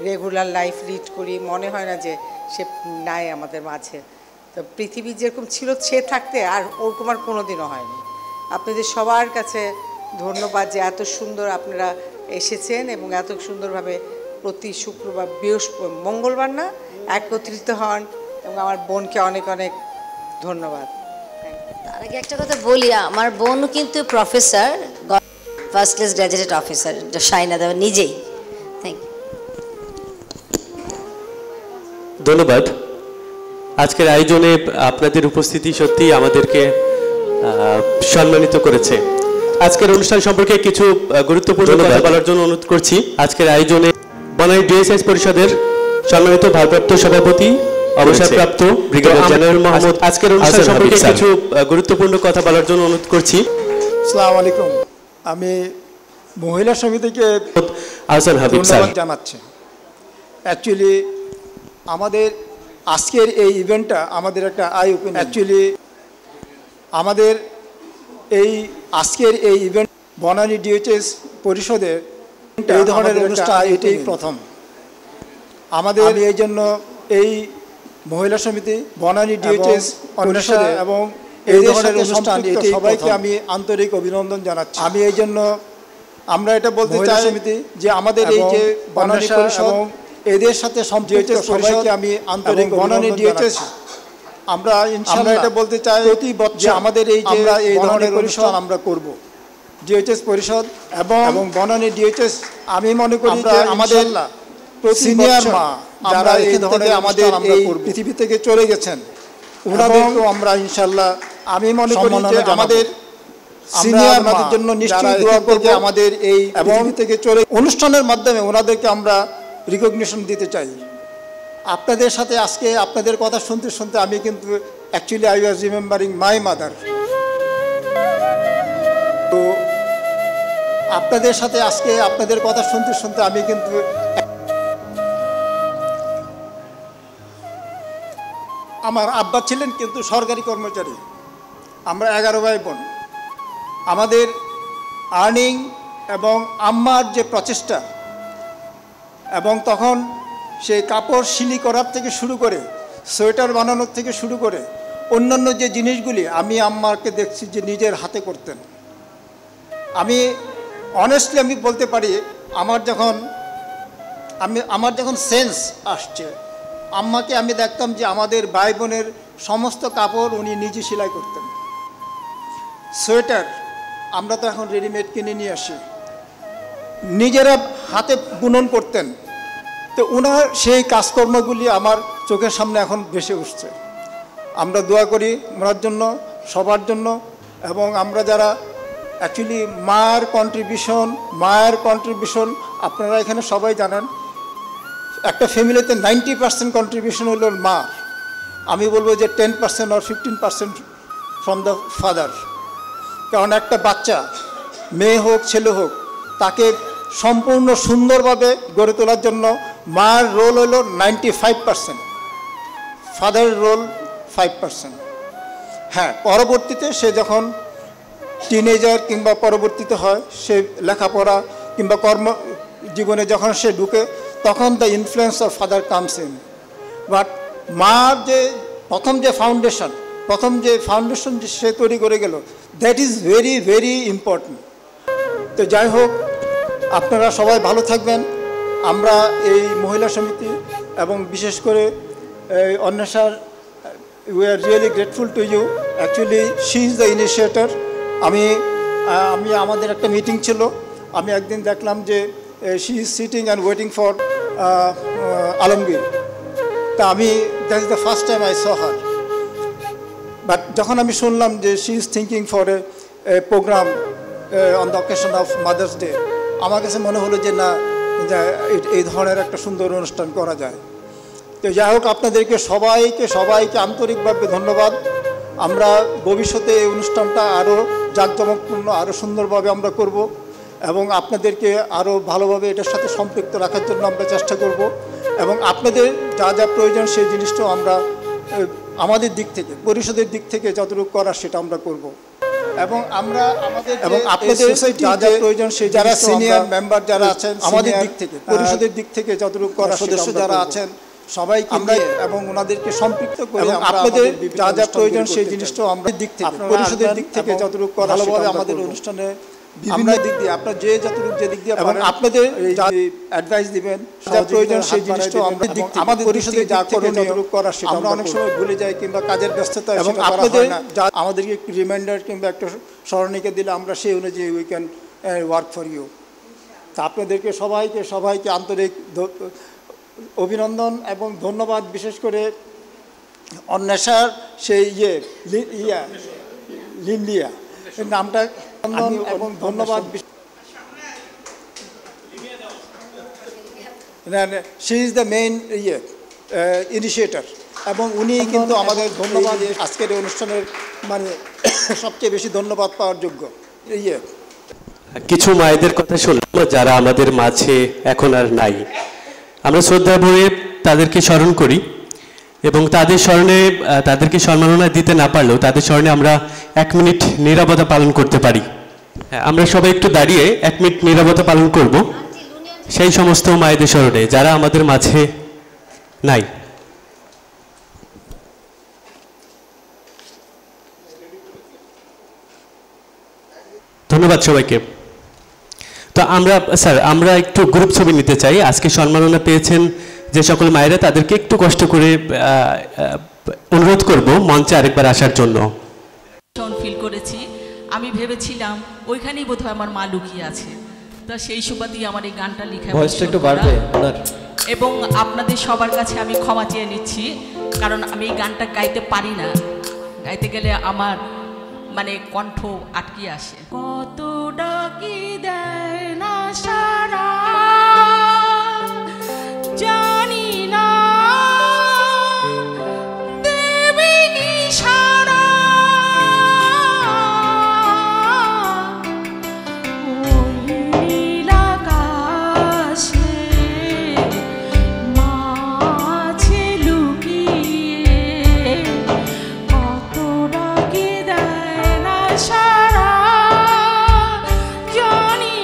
রেগুলার লাইফ লিড করি, মনে হয় না যে সে নাই আমাদের মাঝে। তো পৃথিবী যেরকম ছিল সে থাকতে আর ওরকম আর কোনো দিনও হয়নি। আপনাদের সবার কাছে ধন্যবাদ যে এত সুন্দর আপনারা এসেছেন এবং এত সুন্দরভাবে প্রতি শুক্রবার মঙ্গলবার না একত্রিত হন, এবং আমার বোনকে অনেক অনেক ধন্যবাদ। তার আগে একটা কথা বলি, আমার বোন কিন্তু professor, first class graduate officer, শাইনা দেওয়া নিজেই। Thank you. ধন্যবাদ। আজকের আয়োজনে আপনাদের উপস্থিতি সত্যি আমাদেরকে সম্মানিত করেছে। আজকের অনুষ্ঠান সম্পর্কে কিছু গুরুত্বপূর্ণ কথা বলার জন্য অনুরোধ করছি। আজকের আয়োজনে বনানী ডিএসএস পরিষদের সম্মানিত ভারপ্রাপ্ত সভাপতি অবসরপ্রাপ্ত ব্রিগেডিয়ার জেনারেল মোহাম্মদ আজকের অনুষ্ঠান সম্পর্কে কিছু গুরুত্বপূর্ণ কথা বলার জন্য অনুরোধ করছি। আসসালামু আলাইকুম। আমি মহিলা সমিতিকে আহসান হাবিব স্যার জানাচ্ছি। অ্যাকচুয়ালি আমাদের আজকের এই ইভেন্টটা আমাদের একটা আই ওপেন। অ্যাকচুয়ালি আমাদের এই আজকের এই ইভেন্ট বনানী ডিএইচএস পরিষদের এই ধরনের অনুষ্ঠান এটাই প্রথম আমাদের। এই জন্য এই মহিলা সমিতি বনানী ডিএইচএস পরিষদ এবং এই ধরনের অনুষ্ঠান এটাই সবাইকে আমি আন্তরিক অভিনন্দন জানাচ্ছি। আমি এই জন্য আমরা এটা বলতে চাই সমিতি যে আমাদের এই যে বনানী পরিষদ এবং এদের সাথে সম্পৃক্ত সবাইকে আমি আন্তরিক বনানী ডিএইচএস আমরা ইনশাআল্লাহ এটা বলতে চাই প্রতি বছর আমাদের এই যে এই ধরনের অনুষ্ঠান আমরা করব ডিএইচএস পরিষদ এবং বনানী ডিএইচএস। আমি মনে করি যে আমাদের সিনিয়র মা যারা এই ধরনের আমাদের এই পৃথিবী থেকে চলে গেছেন ওনাদেরকেও আমরা ইনশাআল্লাহ আমি মনে করি যে আমাদের সিনিয়র মাদের জন্য নিশ্চয়ই দোয়া করব। আমাদের এই পৃথিবী থেকে চলে অনুষ্ঠানের মাধ্যমে ওনাদেরকে আমরা রিকগনিশন দিতে চাই। আপনাদের সাথে আজকে আপনাদের কথা শুনতে শুনতে আমি কিন্তু actually I was remembering my mother. তো আপনাদের সাথে আজকে আপনাদের কথা শুনতে শুনতে আমি কিন্তু আমার আব্বা ছিলেন কিন্তু সরকারি কর্মচারী। আমরা 11 ভাই বোন। আমাদের আর্নিং এবং আম্মার যে প্রচেষ্টা এবং তখন সেই কাপড় সিলি করার থেকে শুরু করে সোয়েটার বানানোর থেকে শুরু করে অন্যান্য যে জিনিসগুলি আমি আম্মাকে দেখছি যে নিজের হাতে করতেন। আমি অনেস্টলি আমি বলতে পারি আমার যখন সেন্স আসছে আম্মাকে আমি দেখতাম যে আমাদের ভাই বোনের সমস্ত কাপড় উনি নিজে সেলাই করতেন। সোয়েটার আমরা তো এখন রেডিমেড কিনে নিয়ে আসি, নিজেরা হাতে বুনন করতেন। তো ওনার সেই কাজকর্মগুলি আমার চোখের সামনে এখন ভেসে উঠছে। আমরা দোয়া করি ওনার জন্য, সবার জন্য। এবং আমরা যারা অ্যাকচুয়ালি মায়ের কন্ট্রিবিউশন আপনারা এখানে সবাই জানেন একটা ফ্যামিলিতে 90% কন্ট্রিবিউশন হলো মা। আমি বলবো যে 10% or 15% ফ্রম দ্য ফাদার। কারণ একটা বাচ্চা মেয়ে হোক ছেলে হোক তাকে সম্পূর্ণ সুন্দরভাবে গড়ে তোলার জন্য মার রোল হলো 95%, ফাদারের রোল 5%। হ্যাঁ, পরবর্তীতে সে যখন টিনেজার কিংবা পরবর্তীতে হয় সে লেখাপড়া কিংবা কর্ম জীবনে যখন সে ঢুকে তখন the influence of father comes in. But মার যে প্রথম যে ফাউন্ডেশন সে তৈরি করে গেল, that is very very important. তো যাই হোক, আপনারা সবাই ভালো থাকবেন। আমরা এই মহিলা সমিতি এবং বিশেষ করে Anwesha, we are really grateful to you. Actually she is the initiator. আমি আমাদের একটা মিটিং ছিল, আমি একদিন দেখলাম যে she is sitting and waiting for Alamgir. তা আমি that is the first time I saw her. But যখন আমি শুনলাম যে she is thinking for a program on the occasion of Mother's ডে, আমার কাছে মনে হলো যে না, এই ধরনের একটা সুন্দর অনুষ্ঠান করা যায়। তো যাই হোক, আপনাদেরকে সবাইকে আন্তরিকভাবে ধন্যবাদ। আমরা ভবিষ্যতে এই অনুষ্ঠানটা আরও জাঁকজমকপূর্ণ, আরও সুন্দরভাবে আমরা করব এবং আপনাদেরকে আরও ভালোভাবে এটার সাথে সম্পৃক্ত রাখার জন্য আমরা চেষ্টা করব এবং আপনাদের যা যা প্রয়োজন সেই জিনিসটাও আমরা আমাদের দিক থেকে, পরিষদের দিক থেকে যতটুকু করার সেটা আমরা করব এবং আমরা আমাদের এবং আপনাদের যা যা প্রয়োজন সেই যারা সিনিয়র মেম্বার যারা আছেন আমাদের দিক থেকে, পরিষদের দিক থেকে যতটুকু করার সদস্য যারা আছেন সবাইকে আমরা এবং ওনাদেরকে সম্পৃক্ত করে আপনাদের যা যা প্রয়োজন সেই জিনিসটাও আমরা দিক থেকে, পরিষদের দিক থেকে যতটুকু করা ভালোভাবে আমাদের অনুষ্ঠানে বিভিন্ন দিক দিয়ে আপনার যে যতটুকু যে দিক দিয়ে এবং আপনাদের যা অ্যাডভাইস দিবেন যা প্রয়োজন সেই জিনিসটাও আমরা দিক থেকে, আমাদের পরিষদে যা যতটুকু করা সেটা আমরা অনেক সময় ভুলে যাই কিংবা কাজের ব্যস্ততা এবং আপনাদের যা আমাদেরকে একটু রিমাইন্ডার কিংবা একটা স্মরণিকা দিলে আমরা সেই অনুযায়ী we can work for you. তা আপনাদেরকে সবাইকে আন্তরিক অভিনন্দন এবং ধন্যবাদ। বিশেষ করে অন্বেষার সেই লিন্ডিয়া নামটা এবং ধন্যবাদ। She is the main initiator এবং উনি কিন্তু আমাদের ধন্যবাদ আজকের অনুষ্ঠানের মানে সবচেয়ে বেশি ধন্যবাদ পাওয়ার যোগ্য। কিছু মায়েদের কথা শুনলাম যারা আমাদের মাঝে এখন আর নাই। আমরা শ্রদ্ধা ভরে তাদেরকে স্মরণ করি এবং তাদের স্মরণে তাদেরকে সম্মাননা দিতে না পারলেও তাদের স্মরণে আমরা 1 মিনিট নীরবতা পালন করতে পারি। আমরা সবাই একটু দাঁড়িয়ে 1 মিনিট নীরবতা পালন করব সেই সমস্ত মায়েদের স্মরণে যারা আমাদের মাঝে নাই। ধন্যবাদ সবাইকে। তো আমরা একটু গ্রুপ ছবি নিতে চাই। আজকে সম্মাননা পেয়েছেন যে সকল মায়েরা, তাদেরকে একটু কষ্ট করে অনুরোধ করব মঞ্চে আরেকবার আসার জন্য। ফিল করেছি, আমি ভেবেছিলাম ওইখানেই বোধহয় আমার মা লুকিয়ে আছে। তা সেই সুবাদেই আমার এই গানটা লেখা এবং আপনাদের সবার কাছে আমি ক্ষমা চেয়ে নিচ্ছি, কারণ আমি এই গানটা গাইতে পারি না। গাইতে গেলে আমার মানে কণ্ঠ আটকে আসে। কত ডাকি দেয় না সারা জানি না দেবে কি সারা, ওই নীল আকাশে মাঝে লুকিয়ে কত ডাকি দেয় না সারা জানি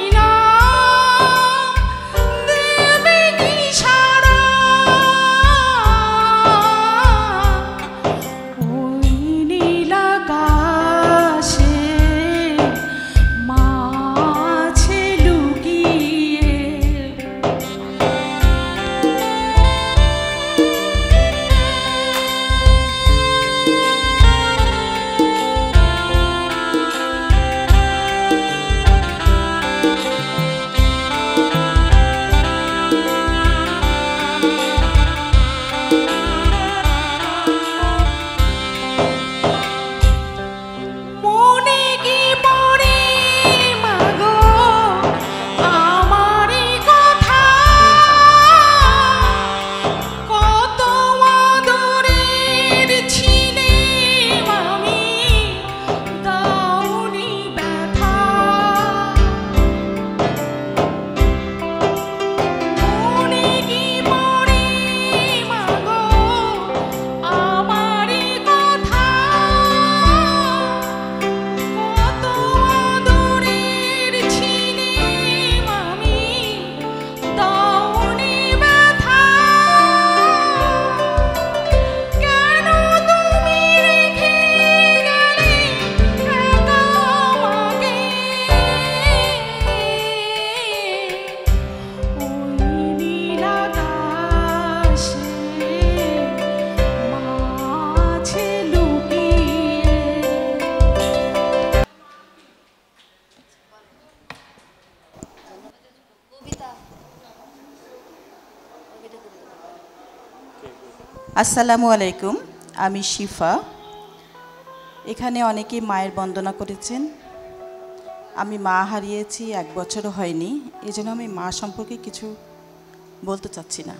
আসসালামু আলাইকুম, আমি শিফা। এখানে অনেকেই মায়ের বন্দনা করেছেন। আমি মা হারিয়েছি 1 বছরও হয়নি, এজন্য আমি মা সম্পর্কে কিছু বলতে চাচ্ছি না।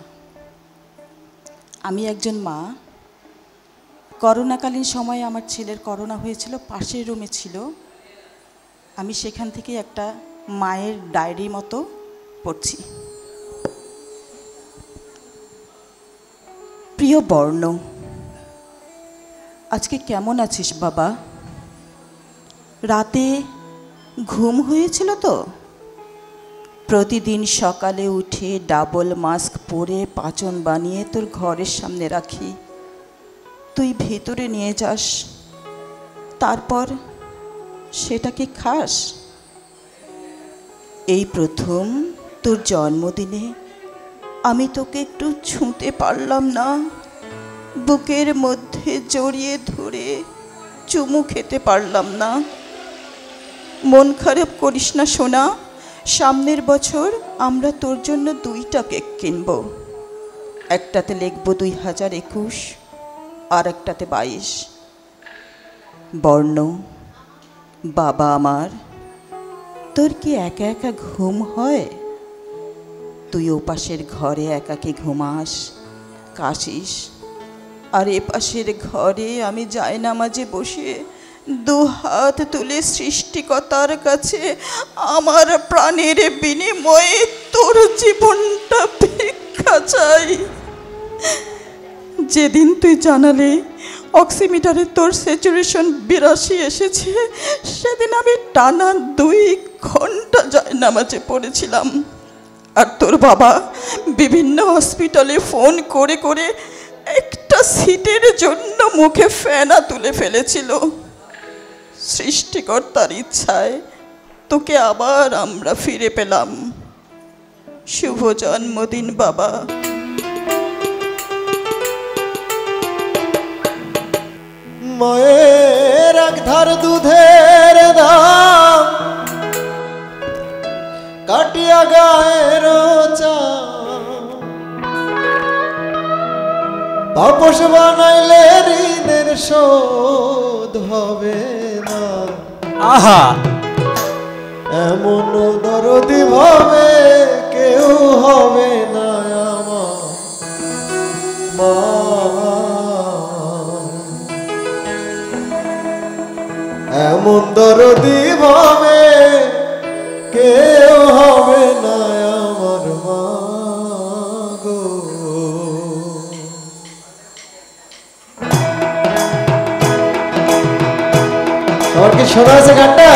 আমি একজন মা। করোনাকালীন সময়ে আমার ছেলের করোনা হয়েছিল, পাশের রুমে ছিল। আমি সেখান থেকে একটা মায়ের ডায়েরি মতো পড়ছি। প্রিয় বর্ণ, আজকে কেমন আছিস বাবা? রাতে ঘুম হয়েছিল তো? প্রতিদিন সকালে উঠে ডাবল মাস্ক পরে পাচন বানিয়ে তোর ঘরের সামনে রাখি, তুই ভেতরে নিয়ে যাস, তারপর সেটাকে খাস। এই প্রথম তোর জন্মদিনে আমি তোকে একটু ছুঁতে পারলাম না, বুকের মধ্যে জড়িয়ে ধরে চুমু খেতে পারলাম না। মন খারাপ করিস না সোনা, সামনের বছর আমরা তোর জন্য 2টা কেক কিনব। একটাতে লিখব 2021 আর একটাতে 22। বর্ণ, বাবা আমার, তোর কি একা একা ঘুম হয়? তুই ওপাশের ঘরে একাকে ঘুমাস, কাশিস, আর এপাশের ঘরে আমি জায়নামাজে বসে 2 হাত তুলে সৃষ্টিকর্তার কাছে আমার প্রাণের বিনিময়ে তোর জীবনটা ভিক্ষা চাই। যেদিন তুই জানালে অক্সিমিটারে তোর স্যাচুরেশন 82 এসেছে, সেদিন আমি টানা 2 ঘন্টা জায়নামাজে পড়েছিলাম। আর তোর বাবা বিভিন্ন হসপিটালে ফোন করে করে একটা সিটের জন্য মুখে ফেনা তুলে ফেলেছিল। সৃষ্টিকর্তার ইচ্ছায় তোকে আবার আমরা ফিরে পেলাম। শুভ জন্মদিন বাবা। মায়ের 1 ধার দুধের দাম কাটিয়া গায়ের তাপস বানাইলে ঋণের শোধ হবে না। আহা, এমন দরদি ভাবে কেউ হবে না আমার মা। এমন দরদি ভাবে কেউ হবে না আমার মা গো। তোমার কি শোনা আছে গানটা?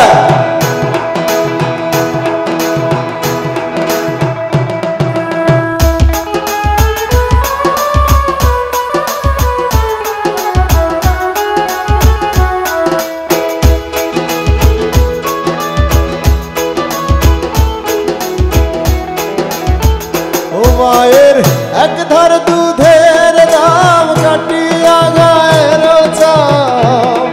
মায়ের 1 ধার দুধের দাম কাটিয়া গায়ের চাম।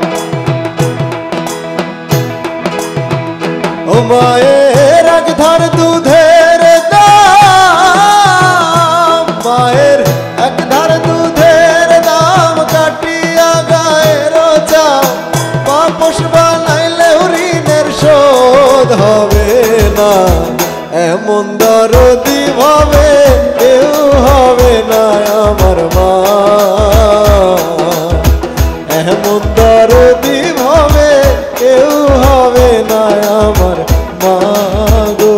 ও মায়ের 1 ধার দুধের দাম, মায়ের 1 ধার দুধের দাম কাটিয়া গায়ের চাম। পাপস বানাইলে ঋণের শোধ হবে না। এমন দরদি ভাবে কেউ হবে না আমার মা। এমন দরদি ভাবে কেউ হবে না আমার মা গো।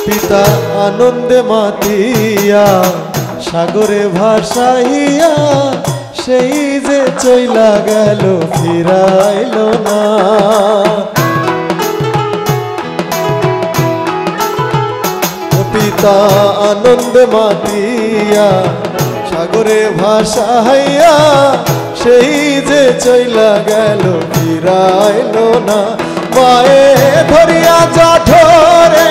পিতা আনন্দে মাতিয়া সাগরে ভাসাইয়া সেই যে চইলা গেল ফিরাইল না। মুক্তা আনন্দে মাতিয়া সাগরে ভাসাইয়া সেই যে চইলা গেল ফিরাইল না মায়ে ধরিয়া জঠরে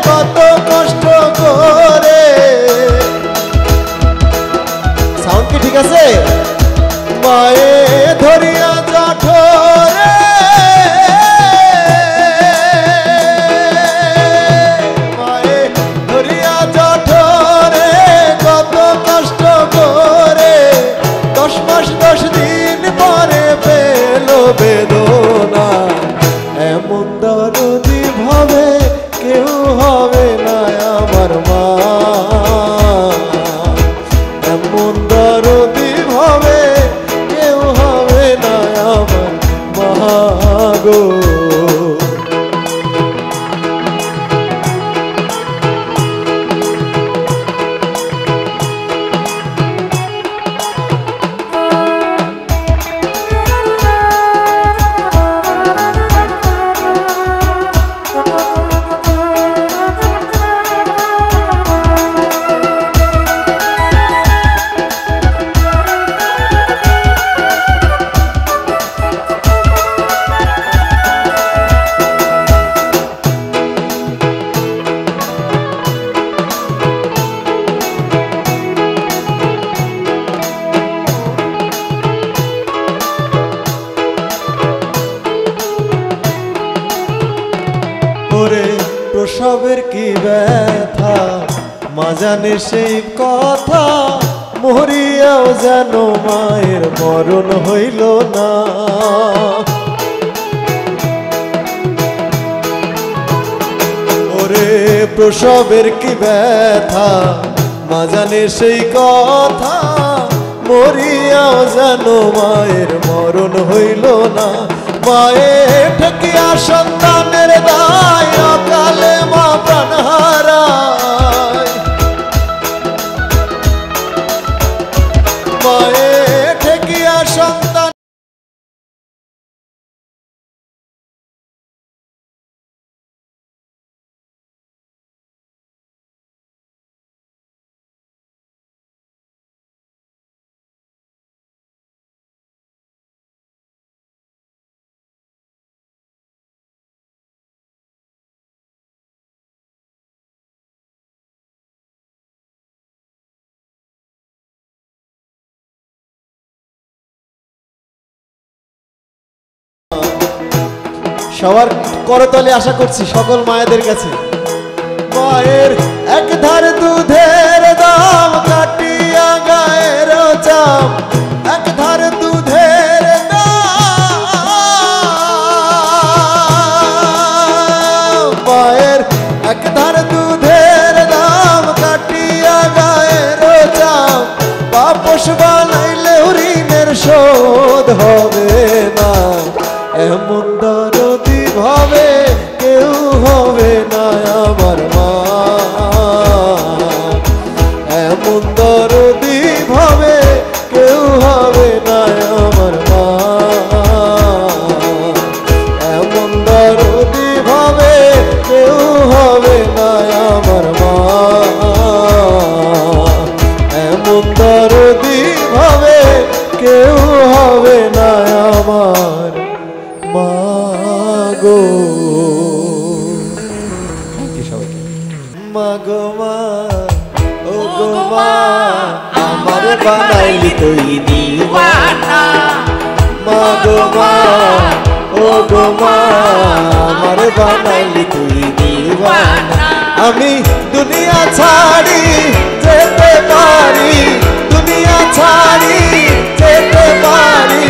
কত কষ্ট করে সাউন্ড কি ঠিক আছে মায়ে ধরিয়া জঠরে মায়ে ধরিয়া জঠরে কত কষ্ট করে 10 মাস 10 দিন পরে পেল বেদনা এমন দরদি ভাবে কেউ হবে না আমার মা এমন দরদি ভাবে কেউ হবে না আমার মা গো প্রসবের কি ব্যথা মা জানে সেই কথা মরিয়াও যেন মায়ের মরণ হইল না ওরে প্রসবের কি ব্যথা মা জানে সেই কথা মরিয়াও যেন মায়ের মরণ হইল না মায়ে ঠেকিয়া সন্তানের দায় অকালে মা প্রাণ হারায় মায়ে ঠেকিয়া সন্তান সবার করতলে আশা করছি সকল মায়েদের কাছে মায়ের এক ধার দুধের দাম কাটিয়া গায়ের চাম এক ধার দুধের দাম মায়ের এক ধার দুধের দাম কাটিয়া গায়ের চাম বাপস বানাইলে ঋণের শোধ হবে না এমন দরদি ভাবে কেউ হবে না আমার মা এমন দরদি ভাবে কেউ হবে না আমার মা এমন দরদি ভাবে কেউ হবে না আমার মা এমন দরদি ভাবে কেউ হবে না আমার মাগো মাগো মা ও গো মা আমার বানাইলি তুই দিওয়ানা মাগো মা ও গো মা আমার বানাইলি তুই দিওয়ানা আমি দুনিয়া ছাড়ি যেতে পারি দুনিয়া ছাড়ি যেতে পারি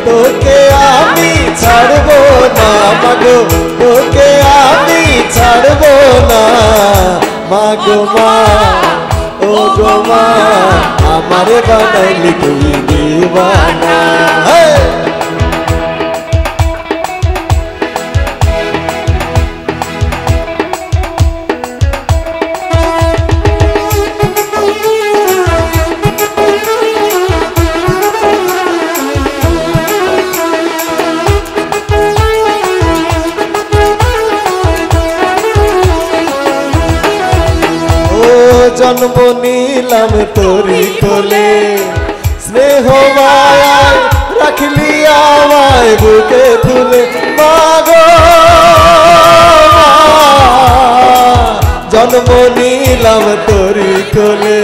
তোকে আমি ছাড়বো না মাগো তোকে আমি ছাড়বো না মাগো মা ও গো মা আমার বানাইলি তুই দিওয়ানা ও জন্ম নিলাম তোরি কোলে স্নেহ মায়ায় রাখলি আমায় বুকে তুলে মাগো জন্ম নিলাম তোরি কোলে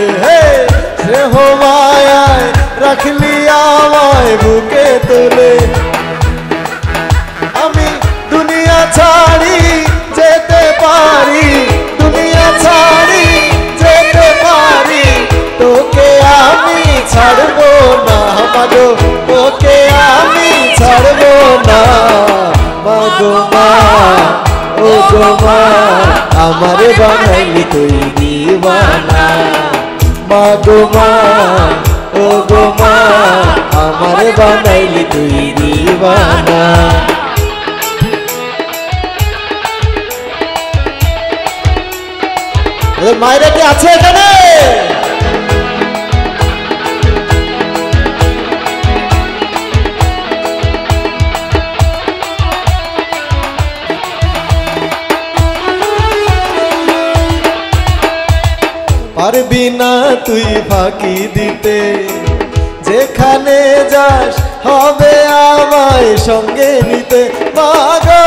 স্নেহ মায়ায় রাখলি আমায় বুকে তুলে আমি দুনিয়া ছাড়ি যেতে পারি দুনিয়া ছাড়ি যেতে পারি তোকে আমি ছাড়বো না মাগো তোকে আমি ছাড়বো না মাগো মা ও গো মা আমার বানাইলি তুই দিওয়ানা মাগো মা ও গো মা আমার বানাইলি তুই দিওয়ানা মায়েরা কি আছে এখানে পারবি না তুই ফাঁকি দিতে যেখানে যাস হবে আমায় সঙ্গে নিতে মাগো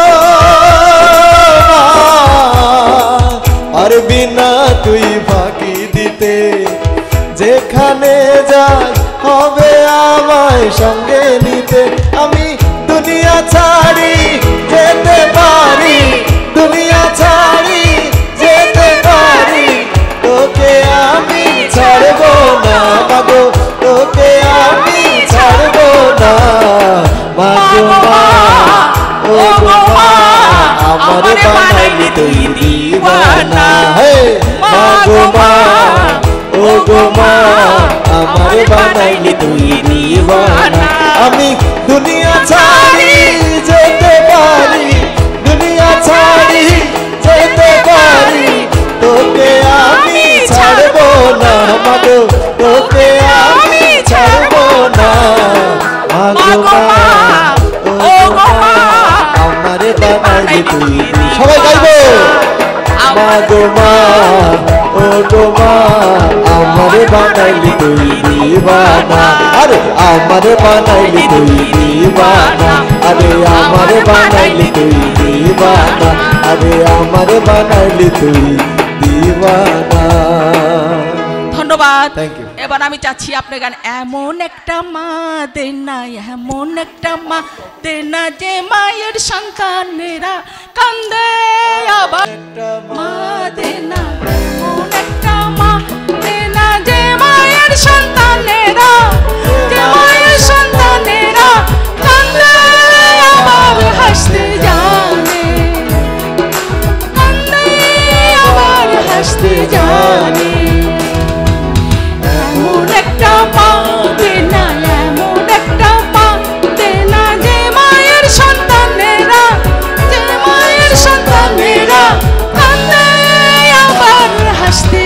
পারবি না তুই ফাঁকি দিতে যেখানে যাস হবে আমায় সঙ্গে নিতে আমি দুনিয়া ছাড়ি যেতে পারি দুনিয়া ছাড়ি যেতে পারি তোকে আমি ছাড়বো না মাগো তোকে আমি ছাড়বো না মাগো মা ও গো মা আমার বানাইলি তুই দিওয়ানা হে মাগো মা ও গো মা আমার বানাইলি তুই দিওয়ানা আমি দুনিয়া ছাড়ি যেতে পারি দুনিয়া ছাড়ি যেতে পারি তোকে আমি ছাড়বো না মাগো তোকে আমি ছাড়বো না মাগো মা ও গো মা আমার বানাইলি তুই সবাই গাইবো মাগো মা ও গো মা আমার বানাইলি তুই দিওয়ানা আরে আমার বানাইলি তুই দিওয়ানা আরে আমার বানাইলি তুই দিওয়ানা আরে আমার বানাইলি তুই দিওয়ানা ধন্যবাদ এবার আমি চাচ্ছি আপনার গান এমন একটা মা দেনা এমন একটা মা দেনা যে মায়ের সন্তানেরা কান্দে আবার মা দেনা এমন একটা মা দেনা যে মায়ের সন্তানেরা যে মায়ের সন্তানেরা কান্দে আবার হাসতে জানে কান্দে আবার হাসতে জানে এমন একটা মা দেনা এমন একটা মা দেনা যে মায়ের সন্তানেরা যে মায়ের সন্তানেরা কান্দে আবার হাসতে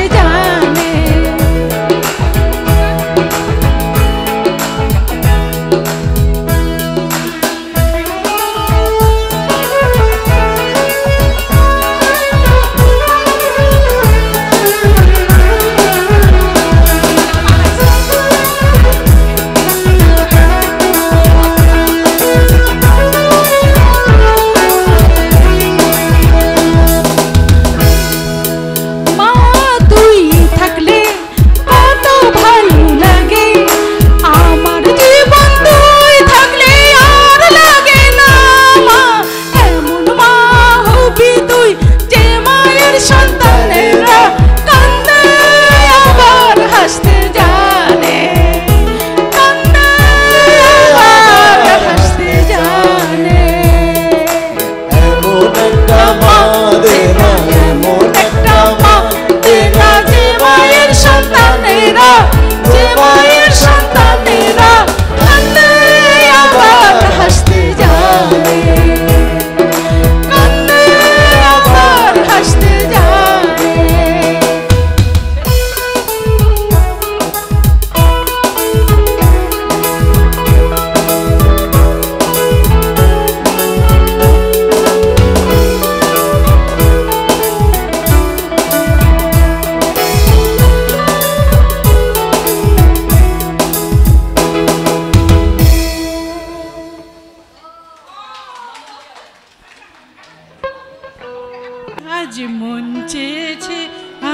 আজ মন চেয়েছে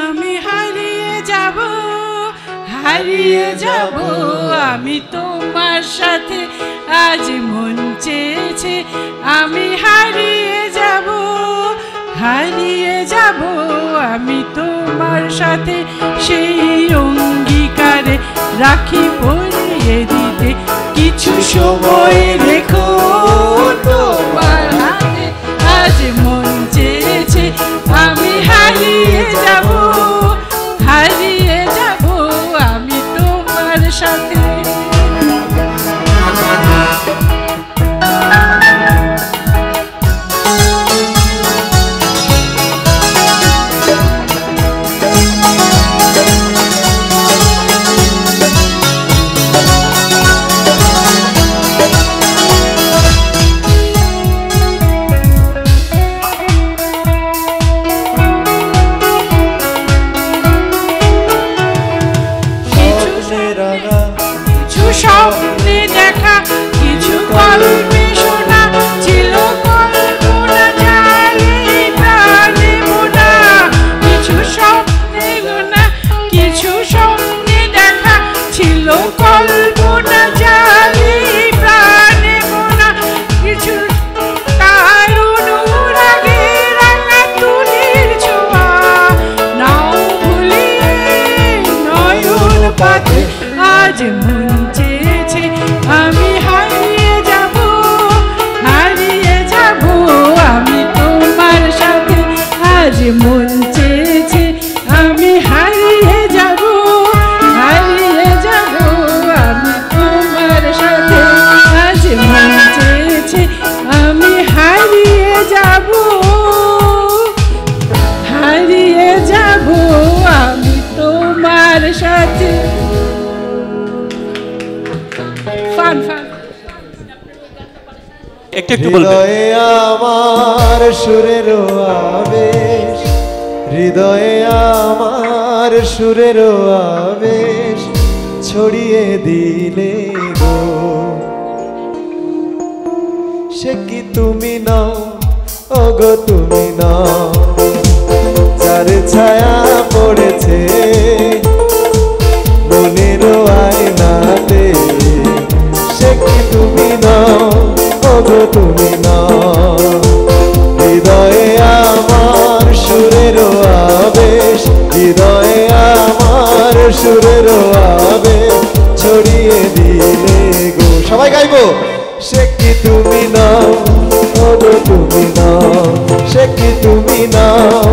আমি হারিয়ে যাব, হারিয়ে যাব আমি তোমার সাথে। আজ মন চেয়েছে আমি হারিয়ে যাব, হারিয়ে যাব আমি তোমার সাথে। সেই অঙ্গীকারে রাখি পরিয়ে দিতে, কিছু সময় রেখো তোমার হাতে। আজ মন চেয়েছে আমি হারিয়ে যাব, হারিয়ে যাব আমি তোমার সাথে। স্বপ্নে দেখা কিছু কল্পে শোনা ছিল, কল্পনা জালে প্রাণে বোনা। কিছু স্বপ্নে গোনা, কিছু স্বপ্নে দেখা ছিল, কল্পনা জালে প্রাণে বোনা। কিছু তার অনুরাগে রাঙা তুলির ছোঁয়া, নাও ভুলিয়ে নয়ন পাতে। আজ মন চেয়েছে আমি হারিয়ে যাব, হারিয়ে যাব আমি তোমার সাথে। আজ মন চেয়েছে আমি হারিয়ে যাব, হারিয়ে যাব আমি তোমার সাথে। আজ মন চেয়েছে আমি হারিয়ে যাব, হারিয়ে যাব আমি তোমার সাথে। হৃদয়ে আমার সুরের আবেশ, হৃদয়ে আমার সুরের আবেশ ছড়িয়ে দিলে গো। সে কি তুমি নাও, ওগো তুমি নাও, যার ছায়া পড়েছে মনের আয়নাতে। সে কি তুমি নাও, ওগো তুমি নাও, হৃদয়ে আমার সুরের আবেশ, হৃদয়ে আমার সুরের আবেশ ছড়িয়ে দিলে গো। সবাই গাইবো। সে কি তুমি নাও, ওগো তুমি নাও, সে কি তুমি নাও,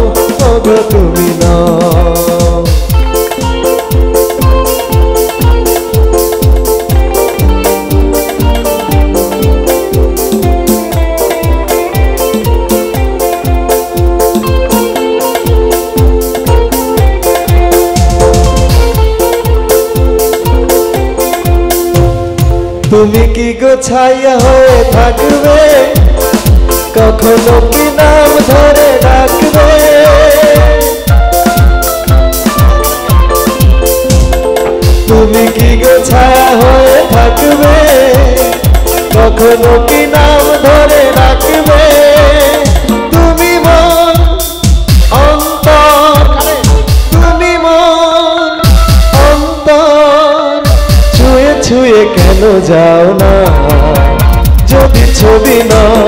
ওগো তুমি নাও। তুমি কি গোছাইয়া হয়ে থাকবে, কখনো কি নাম ধরে ডাকবে। তুমি কি গোছাইয়া হয়ে থাকবে, কখনো কি নাম ধরে ডাকবে। তুমি মন অন্তর, তুমি মন অন্তর ছুঁয়ে ছুঁয়ে কেন যাও না। যদি ছবি নাও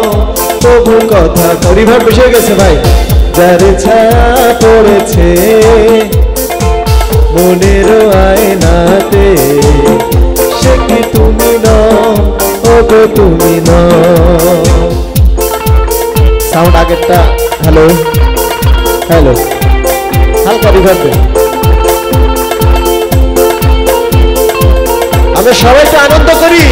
তবু কথা করি। ভাব বসে গেছে ভাই। যার ছায়া পড়েছে মনের আয়নাতে, সে কি তুমি নাও, ওগো তুমি নাও। সাউন্ড আগেরটা। হ্যালো হ্যালো, হালকা রিভার্ব দেন। আমরা সবাই তো আনন্দ করি।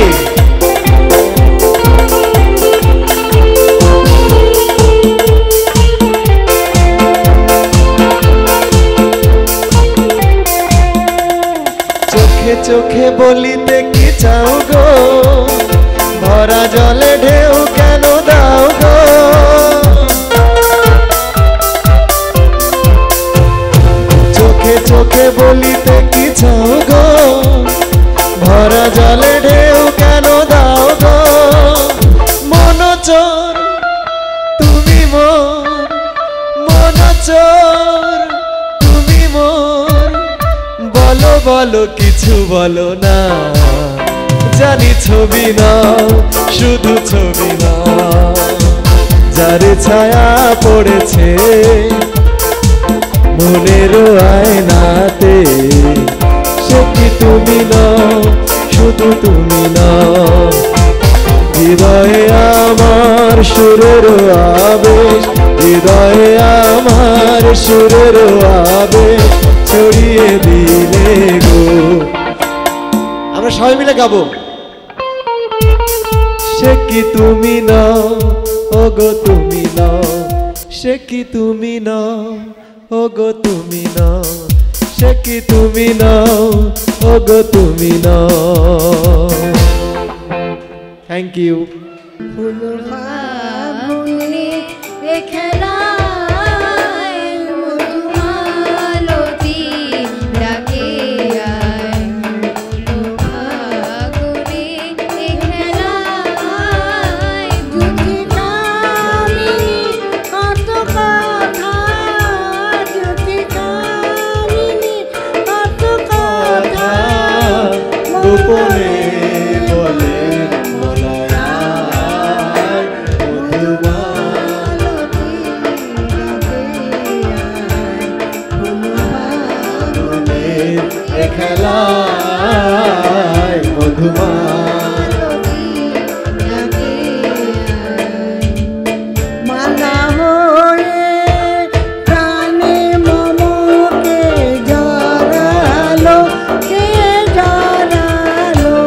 চোখে চোখে বলিতে কি চাও গো, ভরা জলে ঢেউ কেন দাও গো। চোখে চোখে বলিতে কি চাও গো, ভরা জলে ঢেউ কেন দাও গো। মন চোর তুমি মন, মন বলো কিছু বলো না, জানি ছবি নাও শুধু ছবি নাও, যার ছায়া পড়েছে মনের আয়নাতে, সে কি তুমি নাও শুধু তুমি নাও। হৃদয়ে আমার সুরের আবেশ, হৃদয়ে আমার সুরের আবেশ ছড়িয়ে দিলে গো। আমরা সবাই মিলে গাবো। সে কি তুমি নাও ওগো তুমি নাও, সে কি তুমি নাও ওগো তুমি নাও, সে কি তুমি নাও ওগো তুমি নাও। Thank you. ফুল ফাগুনে খেলায় মধুমালতী ডাকে আয়, ফুল ফাগুনে খেলায় জ্যোতি কামিনী কত কথা, জ্যোতি কামিনী কত কথা গোপনে বলে খেলায় মধুমালতী মালা হয়ে প্রাণে মমকে জড়ালো, কে জড়ালো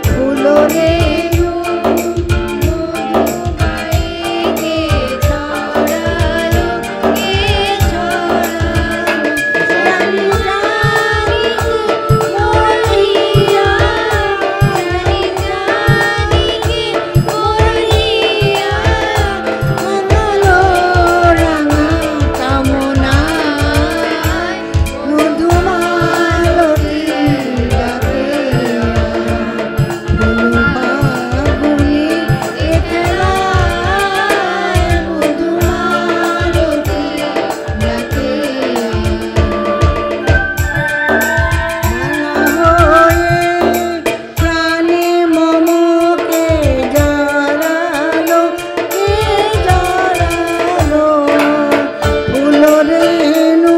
ফুলরে কে ছড়ালো, কে ছড়ালো জানি জানি মরিয়া, জানি জানি কে মরিয়া মঙ্গলো রাঙা কামনায় মধুমালতী ডাকে ফুল ফাগুনে খেলায় মধুমালতী ডাকে প্রাণে মমকে জড়ালো, কে জড়ালো ফুল রেণু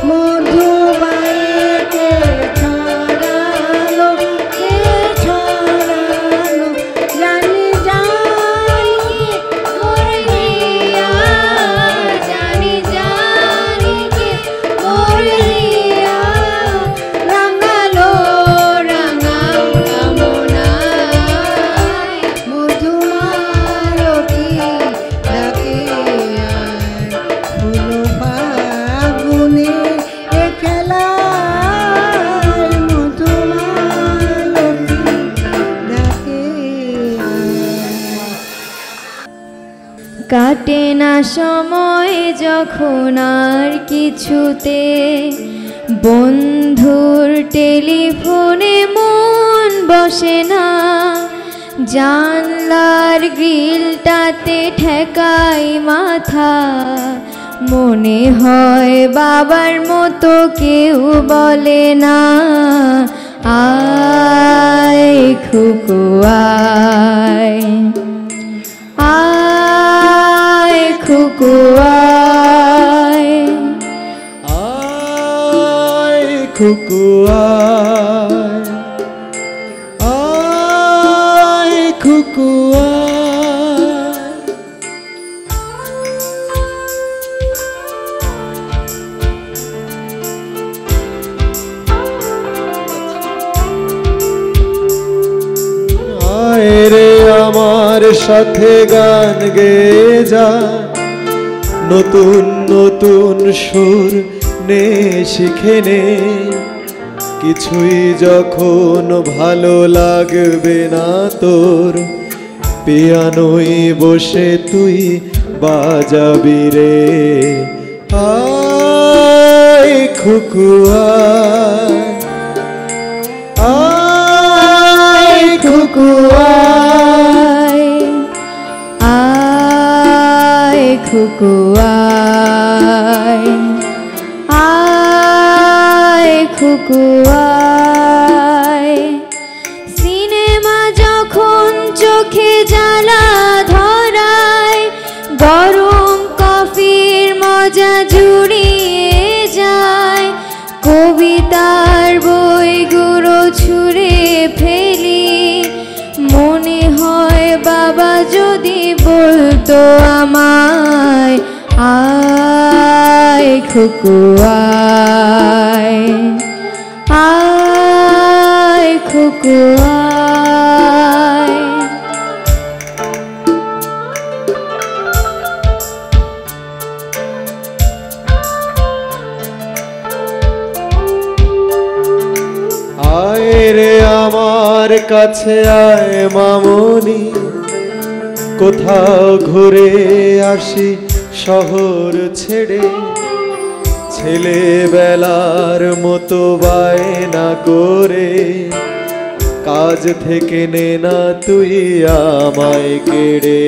মধুবাইকে ছড়ালো, কে ছড়ালো জানি জানি মরিয়া, জানি জানি কে মরিয়া রাঙালো রাঙা কামনায় মধুমালতী ডাকে আয়, ফুল ফাগুনে খেলায় মধুমালতী ডাকে কাটে না সময় যখন আর কিছুতে, বন্ধুর টেলিফোনে মন বসে না, জানলার গ্রিলটাতে ঠেকাই মাথা, মনে হয় বাবার মতো কেউ বলে না আয় খুকু আয়, আয় খুকু আয়, আয় খুকু আয়, আয় খুকু আয়। আয় রে আমার সাথে গান গেয়ে যা, নতুন নতুন সুর নে শিখে নে, কিছুই যখন ভালো লাগবে না তোর, পিয়ানোয় বসে তুই বাজাবি রে। আয় খুকু আয়, আয় খুকু আয়, আয় খুকু আয়, আয় খুকু আয়। সিনেমা যখন চোখে জ্বালা ধরায়, গরম কফির মজা জুড়িয়ে যায়, কবিতার বইগুলো ছুঁড়ে ফেলি, মনে হয় বাবা যদি বলতো আমায়, আয় খুকু আয়, আয় খুকু আয়। আয় রে আমার কাছে আয় মামনি, কোথাও ঘুরে আসি শহর ছেড়ে, ছেলেবেলার মতো বায়না করে, কাজ থেকে নে না তুই আমায় কেড়ে,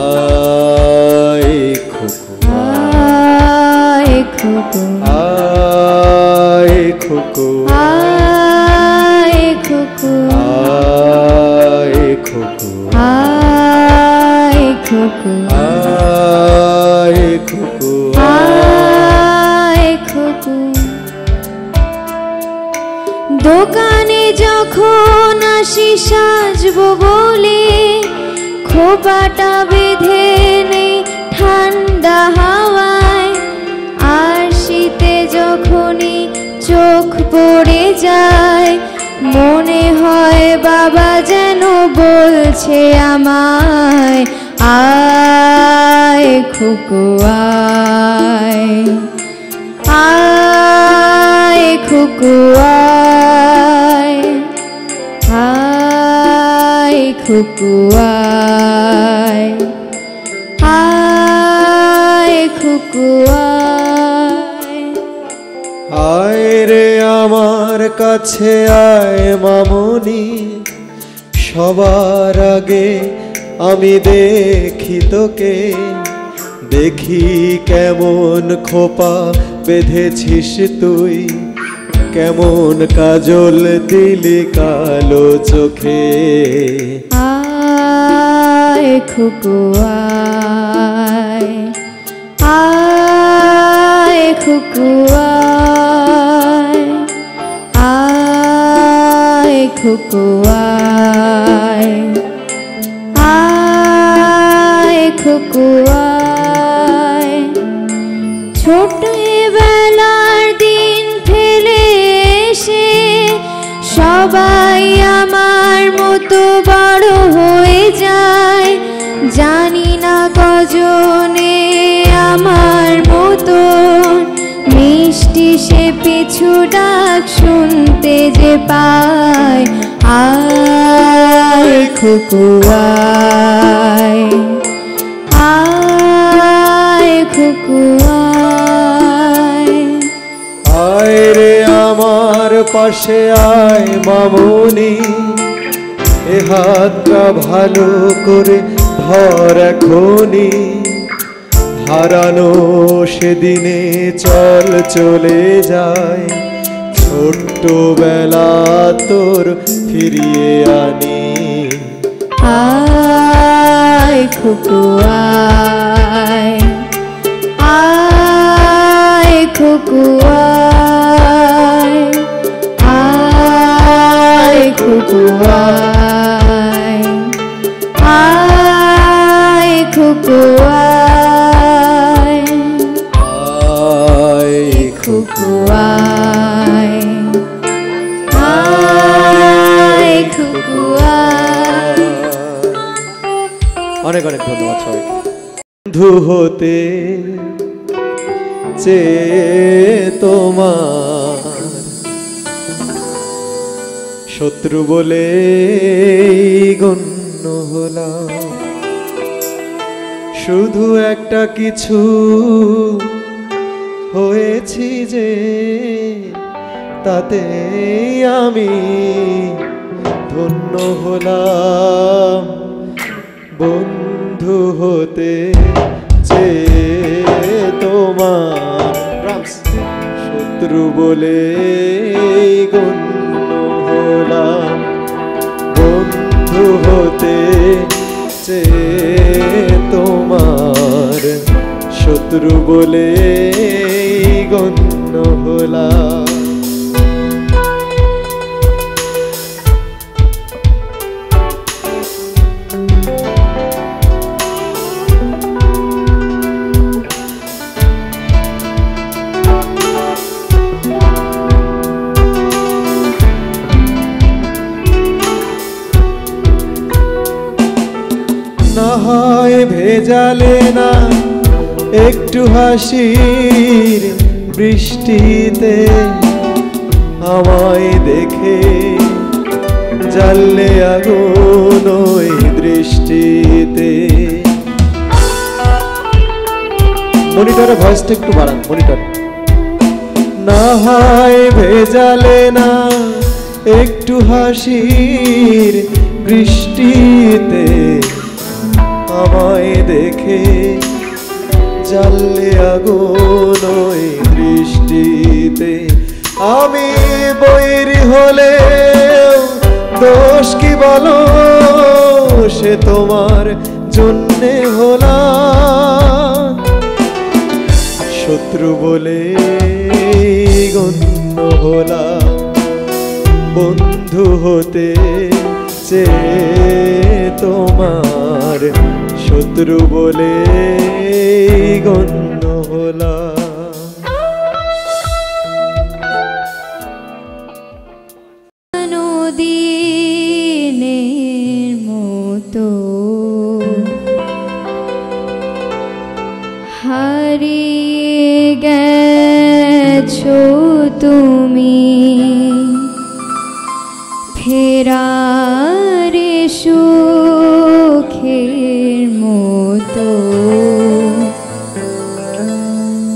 আয় খুকু আয় খুকু আয় খুকু আয় খুকু আয় খুকু আয় খুকু আয় খুকু আয় খুকু। দোকানে যখন আসি সাজবো বলে, খোপাটা বেঁধে নেই ঠান্ডা হাওয়ায়, আর শীতে যখনই চোখ পড়ে যায়, মনে হয় বাবা যেন বলছে আমায়, আয় খুকু আয়, আয় খুকু আয়, আয় খুকু আয়, আয় খুকু আয়। আয় রে আমার কাছে আয় মামনি, সবার আগে আমি দেখি তোকে, দেখি কেমন খোপা বেঁধেছিস তুই, কেমন কাজল দিলি কালো চোখে, আয় খুকু আয়, আয় খুকু আয়, আয় খুকু আয়, আয় খুকু আয়। ছোটবেলার দিন ফেলে এসে সবাই আমার মতো বড় হয়ে যায়, জানি না কজনে আমার মতো মিষ্টি সে পিছু ডাক শুনতে যে পায়, আয় খুকু আয়, আয় খুকু আয়। আয় রে আমার পাশে আয় মামনি, এ হাতটা ভালো করে ধর এখনি, হারানো সেদিনে চল চলে যায়, ছোট্টবেলা তোর ফিরিয়ে আনি, আয় খুকু আয়, আয় খুকু আয়, আয় খুকু আয়, আয় খুকু আয়, আয় খুকু আয়, আয় খুকু আয়। অনেক অনেক ধন্যবাদ সবাইকে। বন্ধু হতে চেয়ে তোমার শত্রু বলে গণ্য হলাম, শুধু একটা কিছু হয়েছি যে তাতে আমি ধন্য হলাম, বন্ধু হতে চেয়ে তোমার শত্রু বলে গণ্য হলাম, বন্ধু হতে চেয়ে তোমার শত্রু বলে গণ্য হলাম। না হয় ভেজালে না একটু হাসির বৃষ্টিতে, আমায় দেখে জ্বাললে আগুন ওই দৃষ্টিতে। মনিটরে ভয়েসটা একটু বাড়ান, মনিটর। না হয় ভেজালে না একটু হাসির বৃষ্টিতে, আমায় দেখে জ্বাললে আগুন ওই দৃষ্টিতে। আমি বৈরী হলে দোষ কি বলো, সে তোমার জন্যে হলাম শত্রু বলে গণ্য হলাম, বন্ধু হতে চেয়ে তোমার শত্রু বলে গণ্য হলাম। নদীনের মতো হারিয়ে গেছো তুমি, ফেরার সুখের মতো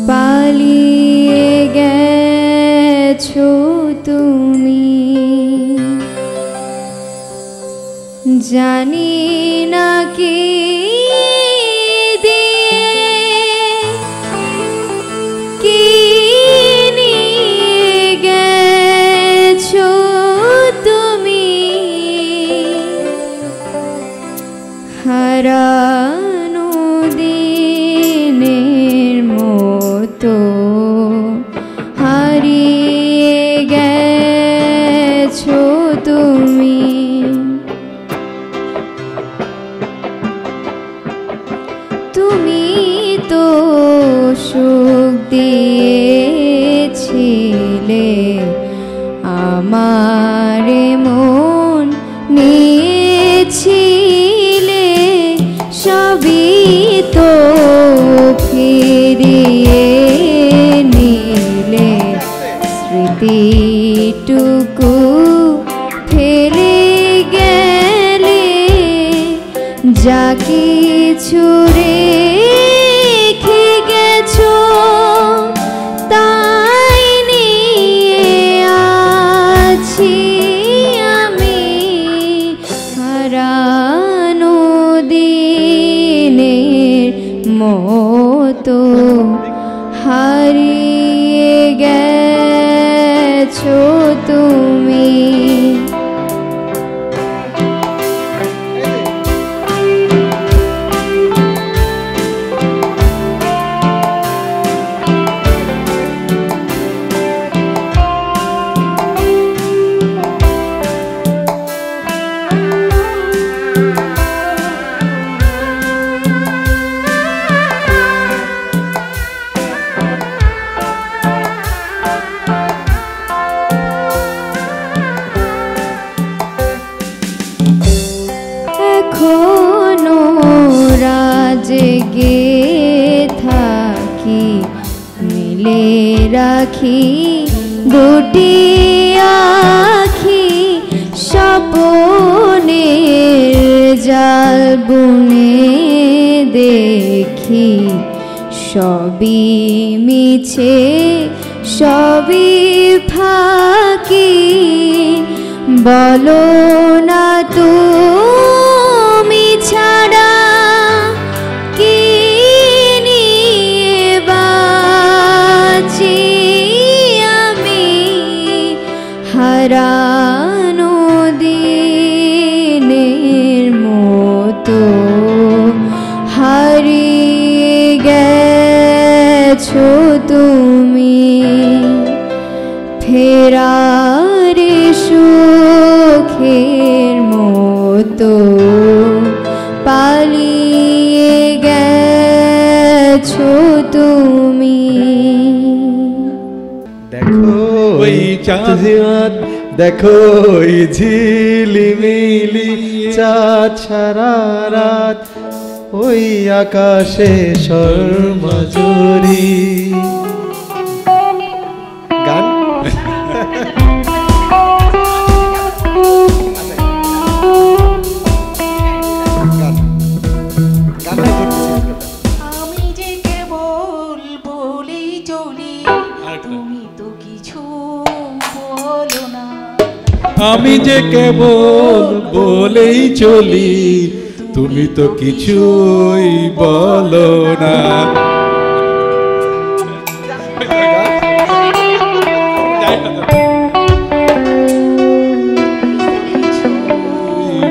পালিয়ে গেছো তুমি। জানি না কি হারানো দিনের মতো হারিয়ে গেছো তুমি। তুমি তো সুখ দিয়েছিলে আমার মন নিয়েছিলে, সবই তো ফিরিয়ে নিলে, স্মৃতিটুকু ফেলে গেলে, যা কিছু রেখে গেছো তাই নিয়ে আছি আমি। হারানো দিনের মতো হারিয়ে গেছো তুমি। এখনো রাজগে থাকি, মিলে রাখি দুটি আখি, স্বপনের জাল বুনে দেখি, সবই মিছে সবই ফাঁকি। বলো না তুমি ছাড়া কি নিয়ে বাঁচি তুমি ফেরারে সুখের মতো পালিয়ে গেছো তুমি। দেখো ওই চাঁদ, দেখো ওই ঝিলিমিলি চাঁদ সারা রাত, ওই আকাশে শর্মাজুরি। গান আমি যে কেবল বলেই চলি, তুমি তো কিছু বলো না। আমি যে কেবল বলেই চলি, তুমি তো কিছুই বলো না।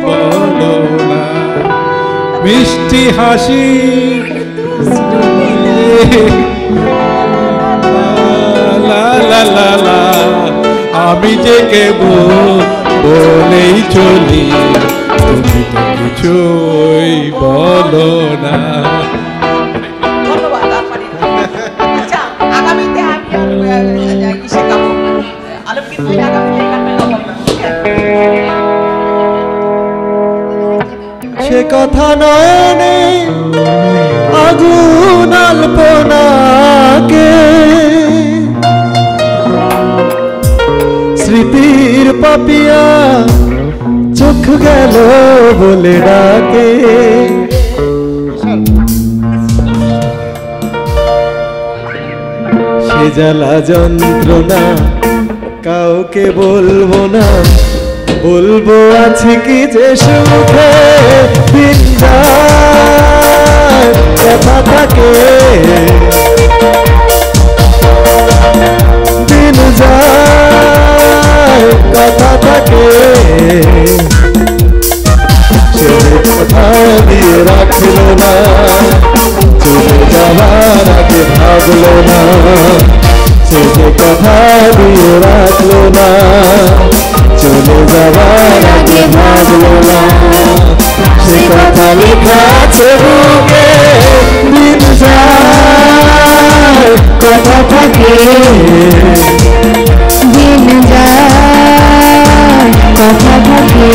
বলো না মিষ্টি হাসি, লা লা লা লা, আমি যে কেবল বলেই চলি, তুমি তো কিছুই বলো না। সে কথা নয়নে আগুন আলপনাকে, স্মৃতির পাপিয়া চোখ গেল বলে ডাকে। সে জ্বালা যন্ত্রণা কাউকে বলবো না, বলবো আছে কি যে সুখে দিন যায় কথা থাকে, দিন যায় কথা থাকে। সে কথা দিয়ে রাখলো না, চলে যাবার আগে ভাবলো না। সে যে কথা দিয়ে রাখলো না, চলে যাবার আগে ভাবলো না। সে কথা লেখা আছে বুকে, দিন যায় কথা থাকে, দিন যায় কথা থাকে।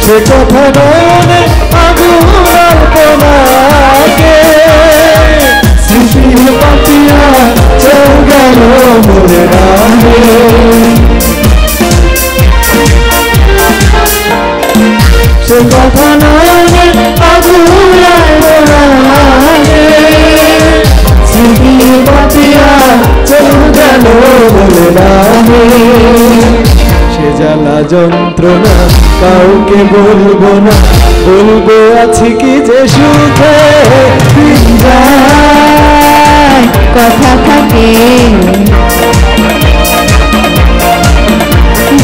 সে কথা নয়নে আগুন আলপনাকে, স্মৃতির পাপিয়া চল গেল বলে ডাকে। সে কথা নয়নে আগুন আলপনাকে, স্মৃতির পাপিয়া চল গেল বলে ডাকে। সে জ্বালা যন্ত্রণা কাউকে বলবো না, বলবো আছে কি যে সুখে দিন যায় কথা থাকে,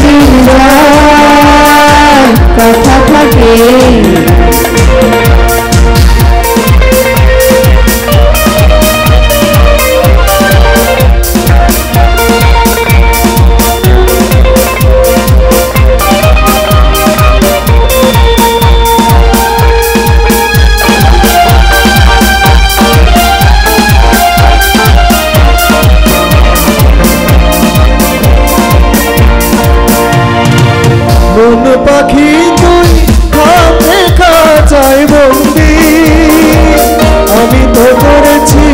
দিন যায় কথা থাকে। মন পাখি তুই হাতে খাঁচায় বন্দি, আমি তো করেছি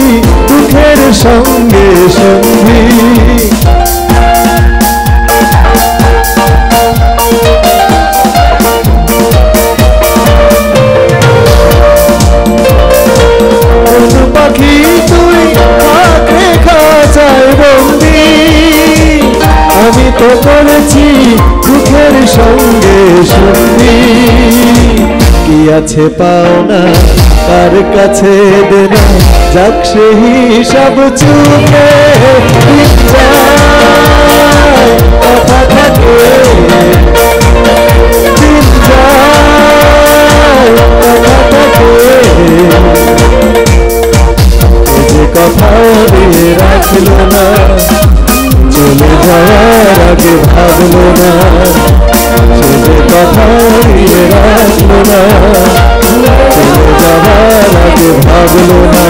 দুঃখের সঙ্গে সঙ্গী। মন পাখি তুই হাতে খাঁচায় বন্দি, আছে পাওনা কার কাছে দেনা যাক সে হিসাব চুকে কথা থাকে দিন যায় কথা থাকে যে কথা দিয়ে রাখলো না চলে যাওয়ার আগে ভাবলো না সে যে কথা দিয়ে রাখলো না চলে যাওয়ার আগে ভাবলো না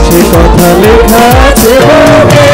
সে কথা লেখা আছে